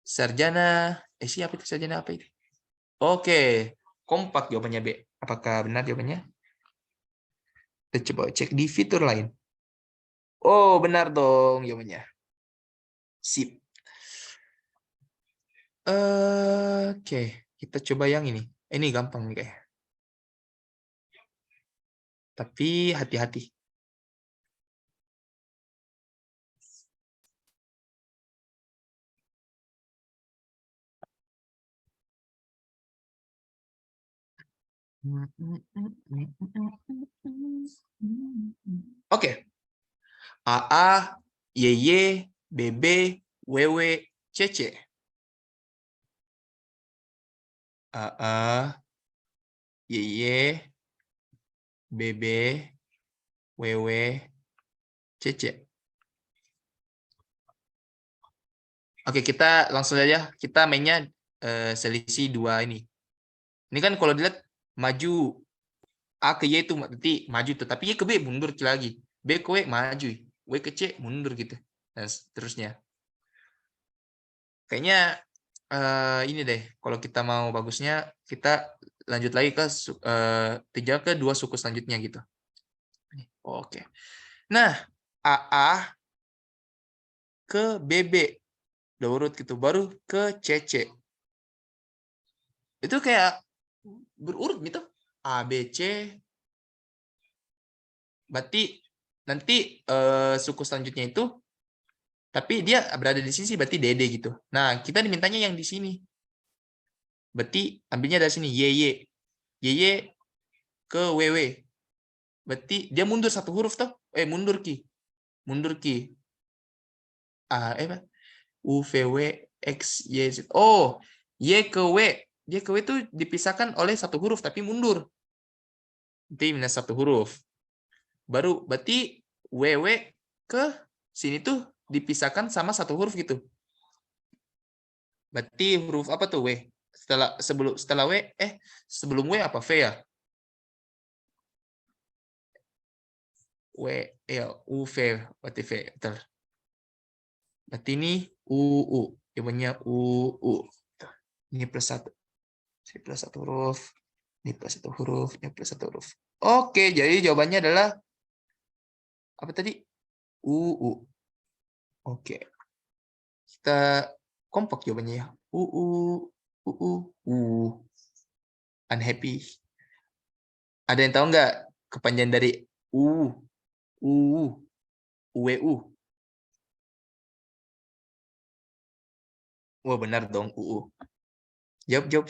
Sarjana, siapa itu sarjana apa itu? Oke, kompak jawabannya B. Apakah benar jawabannya? Kita coba cek di fitur lain. Oh, benar dong jawabannya. Sip. Oke, kita coba yang ini. Ini gampang nih kayak. Tapi hati-hati. Oke. AA, YY, BB, WW, CC. AA, YY, BB, WW, CC. Oke, kita langsung aja. Kita mainnya selisih 2 ini. Ini kan kalau dilihat maju A ke Y itu berarti maju tuh, tapi Y ke B mundur lagi. B ke W maju, W ke C mundur gitu. Dan seterusnya. Kayaknya ini deh, kalau kita mau bagusnya kita lanjut lagi ke tinjau ke 2 suku selanjutnya gitu. Oke. Nah, AA ke BB udah urut gitu, baru ke CC. Itu kayak berurut gitu. A, B, C. Berarti nanti suku selanjutnya itu, tapi dia berada di sini berarti DD gitu. Nah, kita dimintanya yang di sini. Berarti ambilnya dari sini, YY. YY ke WW. Berarti dia mundur 1 huruf toh? Mundur Ki. Mundur Ki. U, V, W, X, Y, Z. Oh, Y ke W. dia ke W itu dipisahkan oleh satu huruf tapi mundur. Nanti minus satu huruf. Baru berarti WW ke sini tuh dipisahkan sama satu huruf gitu. Berarti huruf apa tuh W? Setelah W, sebelum W apa V ya? W, ya, U, V, berarti V. Betul. Berarti ini U. Jawabannya U. Ini plus satu. Ini plus satu huruf. Ini plus satu huruf. Ini plus satu huruf. Oke, jadi jawabannya adalah apa tadi? U. Oke. Kita kompak jawabannya ya. U. Unhappy. Ada yang tahu nggak kepanjangan dari U? UWU. Wah, benar dong, UU. Jawab.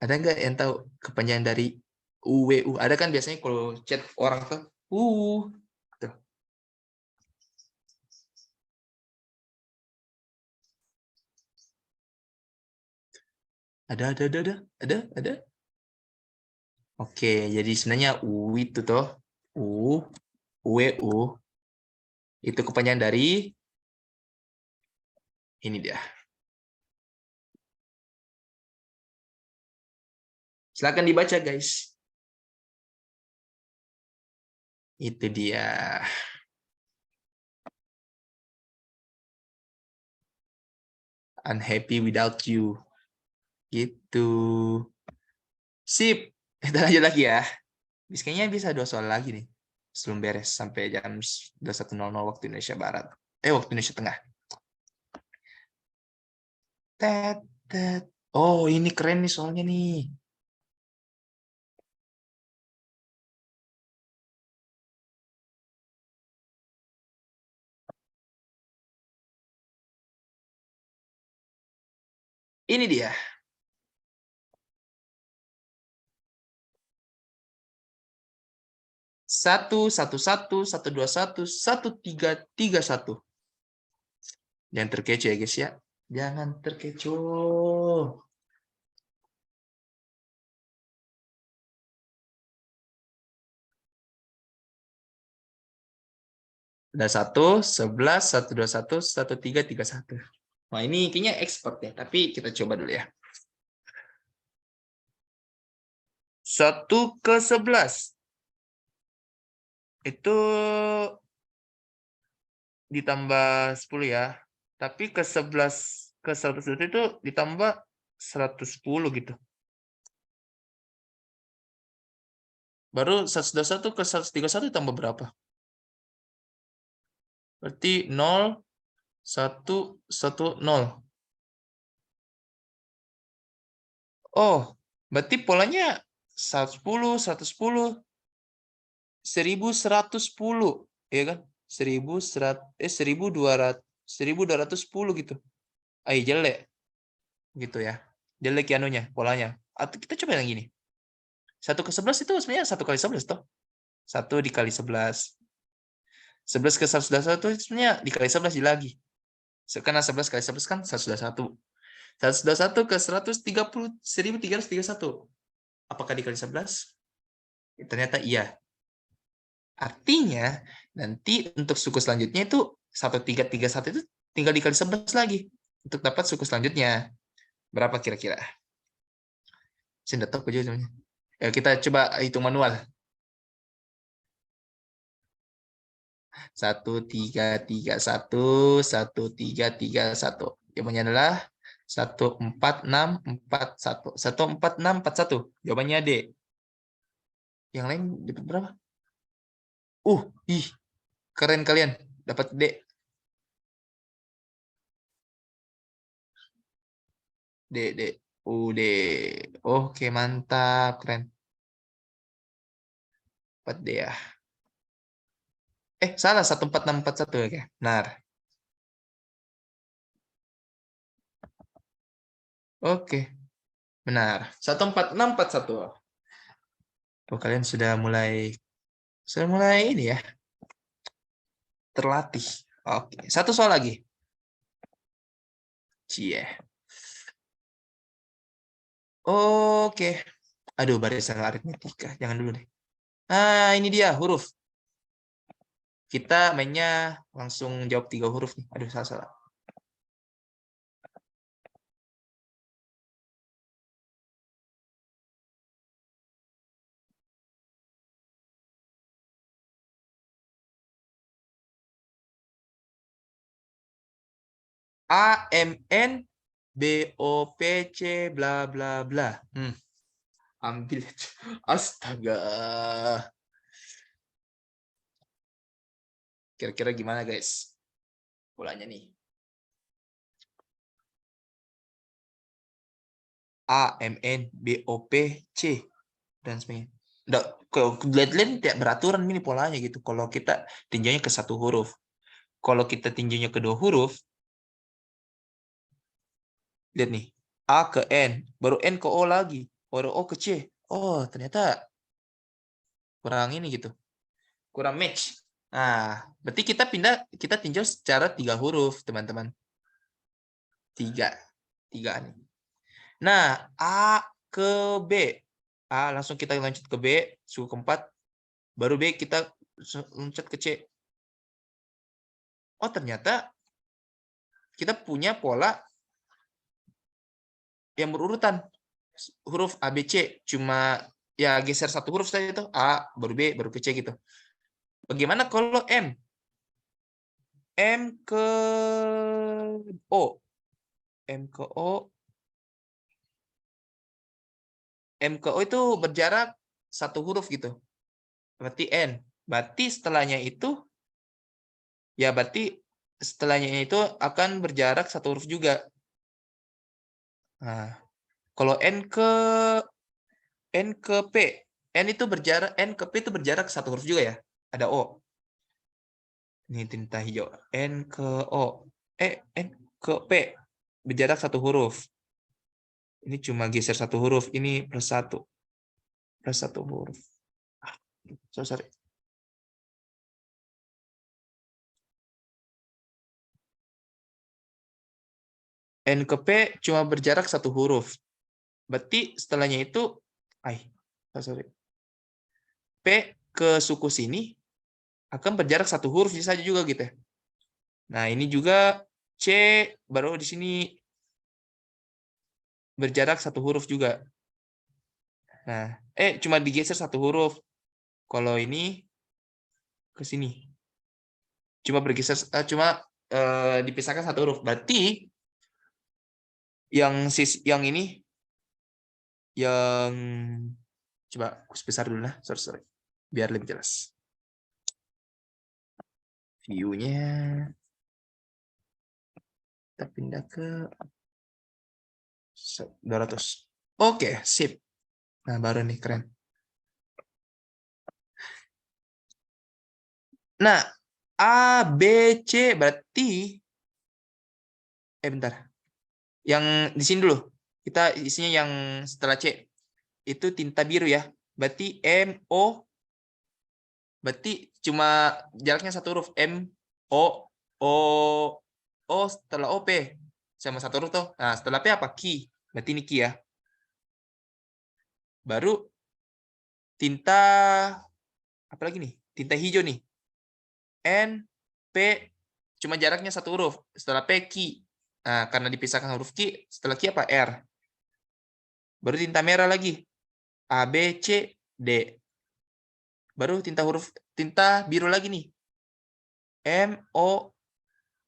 Ada nggak yang tahu kepanjangan dari UWU? Ada kan biasanya kalau chat orang tuh UU. Tuh. Ada. Oke, jadi sebenarnya U itu toh UWU itu kepanjangan dari ini dia. Silakan dibaca, guys. Itu dia. Unhappy without you. Gitu. Sip. Kita lanjut lagi ya. Kayaknya bisa 2 soal lagi nih. Sebelum beres sampai jam 21.00 waktu Indonesia Barat. Waktu Indonesia Tengah. Oh, ini keren nih soalnya nih. Ini dia. 1, 1, 1, 1, 2, 1, 1, 3, 3, 1. Jangan terkecoh ya guys ya. Jangan terkecoh. Ada 1, 11, 1, 2, 1, 1, 3, 3, 1. Wah, ini kayaknya expert ya. Tapi kita coba dulu ya. 1/11. Itu ditambah 10 ya. Tapi ke 111 itu ditambah 110 gitu. Baru 121 ke 131 ditambah berapa? Berarti 0, 1, 1, 0. Oh, berarti polanya 110, 110, 1110, ya kan? 1210 gitu. Jelek gitu ya. Jelek ya anunya, polanya. Atau kita coba yang gini. 1/11 itu sebenarnya 1 kali 11 toh. 1 dikali 11. 11 ke 121 itu sebenarnya dikali 11 lagi. Karena 11 kali 11 kan 121. 121 ke 130, 1331. Apakah dikali 11? Ternyata iya. Artinya, nanti untuk suku selanjutnya itu 1331 itu tinggal dikali 11 lagi. Untuk dapat suku selanjutnya. Berapa kira-kira? Saya tidak tahu jawabannya. Kita coba hitung manual. 1331, 1331. Jawabannya adalah 14641. 14641. Jawabannya D. Yang lain dapat berapa? Ih, keren kalian. Dapat D. D. D. Oke, mantap. Keren. Dapat D ya. Salah. 14641. Oke, benar. Oke, benar. 14641. Kalian sudah mulai ini ya. Terlatih. Oke, satu soal lagi. Cie. Oke. Aduh, barisan aritmetika. Jangan dulu deh. Ini dia huruf. Kita mainnya langsung jawab 3 huruf nih. Aduh, salah-salah. A, M, N, B, O, P, C, bla, bla, bla. Ambil. Astaga. Kira-kira gimana, guys? Polanya nih. A, M, N, B, O, P, C. Dan sebagainya. Nggak, kalau lihat-lihat tidak beraturan ini polanya gitu. Kalau kita tinjaunya ke 1 huruf. Kalau kita tinjaunya ke 2 huruf, lihat nih. A ke N, baru N ke O lagi, baru O ke C. Oh, ternyata kurang ini gitu. Kurang match. Nah, berarti kita tinjau secara 3 huruf, teman-teman. 3. 3 nih. Nah, A ke B. A langsung kita lanjut ke B, suku keempat. Baru B kita loncat ke C. Oh, ternyata kita punya pola yang berurutan. Huruf A, B, C. Cuma ya geser 1 huruf saja itu. A, baru B, baru ke C gitu. Bagaimana kalau M? M ke O. M ke O. M ke O itu berjarak 1 huruf gitu. Berarti N. Berarti setelahnya itu, ya berarti setelahnya itu akan berjarak 1 huruf juga. Nah, kalau N ke P. N ke P itu berjarak 1 huruf juga ya. Ada O. Ini tinta hijau. N ke O. N ke P. Berjarak 1 huruf. Ini cuma geser 1 huruf. Ini plus 1. Plus 1 huruf. Sorry. N ke P cuma berjarak 1 huruf. Berarti setelahnya itu, sorry. P ke suku sini akan berjarak 1 huruf saja juga gitu ya. Nah, ini juga C baru di sini berjarak 1 huruf juga. Nah, cuma digeser 1 huruf. Kalau ini ke sini. Cuma bergeser, dipisahkan 1 huruf. Berarti yang ini, yang coba aku sebesar dulu lah. Sorry. Biar lebih jelas. View-nya kita pindah ke 200. Oke, sip. Nah, baru nih keren. Nah, A, B, C berarti bentar. Yang di sini dulu. Kita isinya yang setelah C. Itu tinta biru ya. Berarti M, O. Berarti cuma jaraknya 1 huruf. M, O, O, O setelah O, P. Sama 1 huruf tuh. Nah, setelah P apa? Ki. Berarti ini Ki ya. Baru tinta, apa lagi nih? Tinta hijau nih. N, P, cuma jaraknya 1 huruf. Setelah P, Ki. Nah, karena dipisahkan huruf Ki, setelah Ki apa? R. Baru tinta merah lagi. A, B, C, D. Baru tinta biru lagi nih. M, O,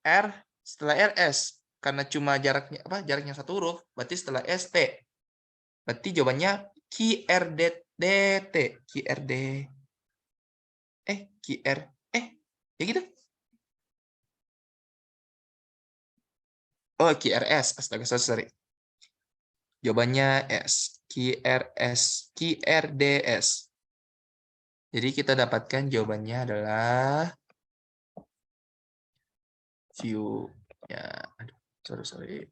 R, setelah R, S. Karena cuma jaraknya 1 huruf, berarti setelah S, T. Berarti jawabannya Q, R, D, D, T. Q, R, D. Q, R. Ya gitu. Oh, Q, R, S. Astaga, sorry. Jawabannya S. Q, R, S. Q, R, D, S. Jadi kita dapatkan jawabannya adalah view. Ya, aduh, sorry.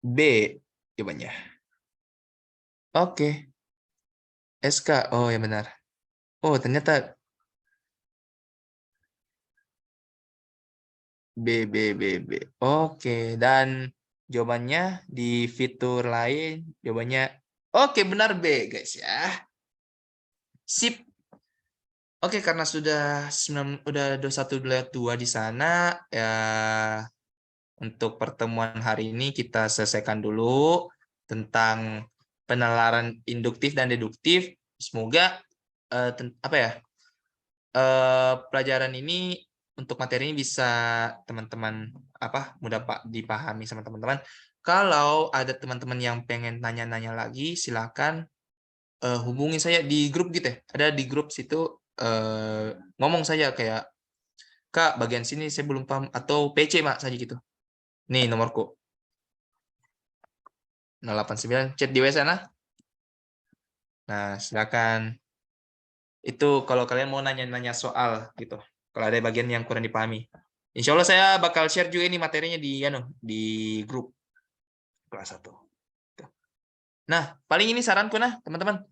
B jawabannya. Oke. SK. Oh, ya benar. Oh, ternyata B, B, B, B. Oke, dan jawabannya di fitur lain, jawabannya oke, benar B, guys ya. Sip. Oke, karena sudah 21 di sana, ya untuk pertemuan hari ini kita selesaikan dulu tentang penalaran induktif dan deduktif. Semoga apa ya? Pelajaran ini untuk materi ini bisa teman-teman mudah dipahami sama teman-teman. Kalau ada teman-teman yang pengen nanya-nanya lagi, silakan hubungi saya di grup gitu ya. Ada di grup situ ngomong saja kayak Kak, bagian sini saya belum paham atau PC Mak saja gitu. Nih nomorku 089 chat di WA sana. Nah, silakan. Itu kalau kalian mau nanya-nanya soal gitu. Kalau ada bagian yang kurang dipahami. Insya Allah saya bakal share juga ini materinya di grup kelas 1. Nah, paling ini saranku teman-teman.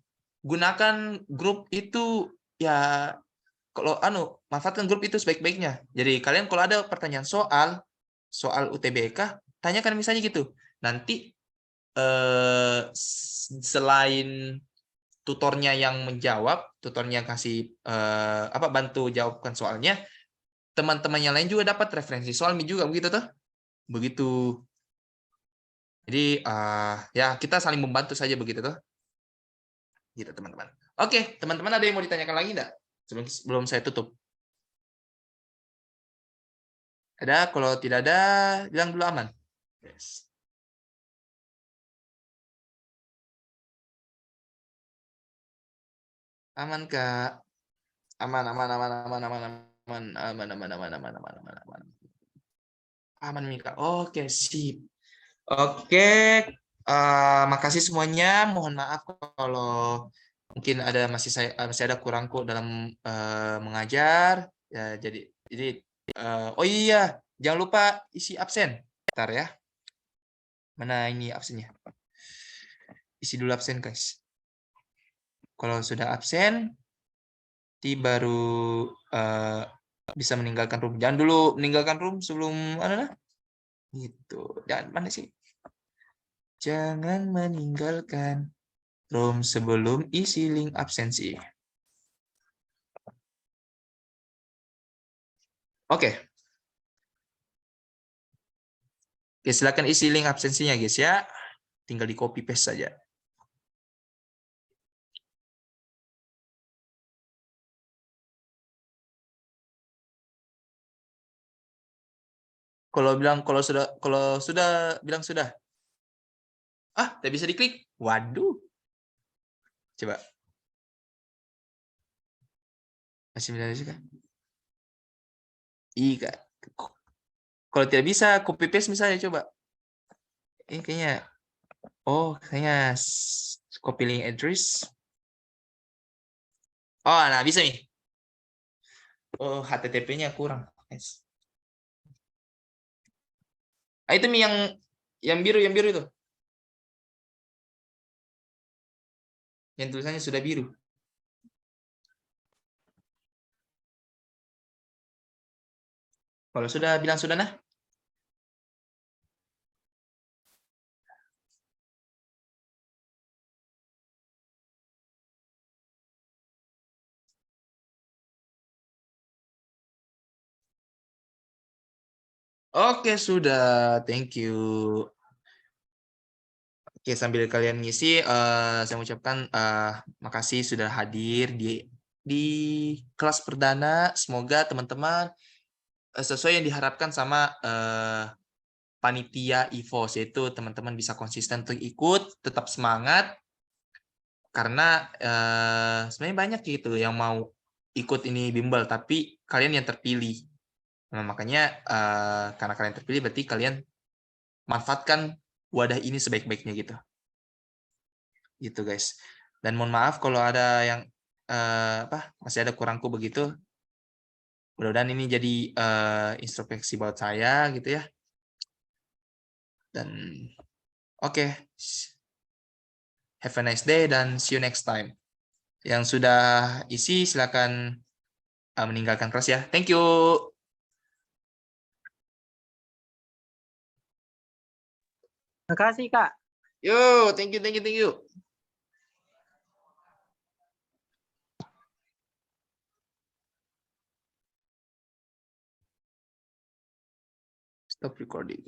Gunakan grup itu ya kalau manfaatkan grup itu sebaik-baiknya. Jadi kalian kalau ada pertanyaan soal UTBK, tanyakan misalnya gitu. Nanti selain tutornya yang menjawab, tutornya kasih bantu jawabkan soalnya, teman-teman yang lain juga dapat referensi soal juga begitu tuh. Begitu. Jadi ya kita saling membantu saja begitu tuh. Gitu teman-teman. Oke, teman-teman ada yang mau ditanyakan lagi enggak? Sebelum saya tutup. Ada? Kalau tidak ada, bilang dulu aman. Yes. Aman, Kak. Aman, aman, aman, aman, aman, aman, aman, aman, aman, aman, aman, aman, aman, aman. Aman, Mika. Oke, sip. Oke, makasih semuanya. Mohon maaf kalau mungkin masih ada kurangku dalam mengajar. Ya, jadi oh iya, jangan lupa isi absen. Bentar ya. Mana ini absennya? Isi dulu absen, guys. Kalau sudah absen, baru bisa meninggalkan room. Jangan dulu meninggalkan room sebelum gitu. Dan mana sih? Jangan meninggalkan room sebelum isi link absensi. Oke. Oke, silakan isi link absensinya, guys ya. Tinggal di copy paste saja. Kalau sudah bilang sudah. Tak bisa diklik. Waduh. Coba. Masih bisa juga. Iya. Kalau tidak bisa copy paste misalnya coba. Ini kayaknya kayaknya copy link address. Nah bisa nih. HTTP-nya kurang. Nice. Itu yang biru itu. Yang tulisannya sudah biru. Kalau sudah bilang sudah nah. Oke, sudah. Thank you. Oke, sambil kalian ngisi, saya ucapkan makasih sudah hadir di kelas perdana. Semoga teman-teman sesuai yang diharapkan sama panitia EVOS, yaitu teman-teman bisa konsisten untuk ikut, tetap semangat, karena sebenarnya banyak gitu yang mau ikut ini bimbel, tapi kalian yang terpilih. Nah, makanya karena kalian terpilih, berarti kalian manfaatkan wadah ini sebaik-baiknya gitu. Gitu guys. Dan mohon maaf kalau ada yang masih ada kurangku begitu. Mudah-mudahan ini jadi introspeksi buat saya gitu ya. Dan oke. Have a nice day dan see you next time. Yang sudah isi silakan meninggalkan kelas ya. Thank you. Makasih, Kak. Yo, thank you, thank you, thank you. Stop recording.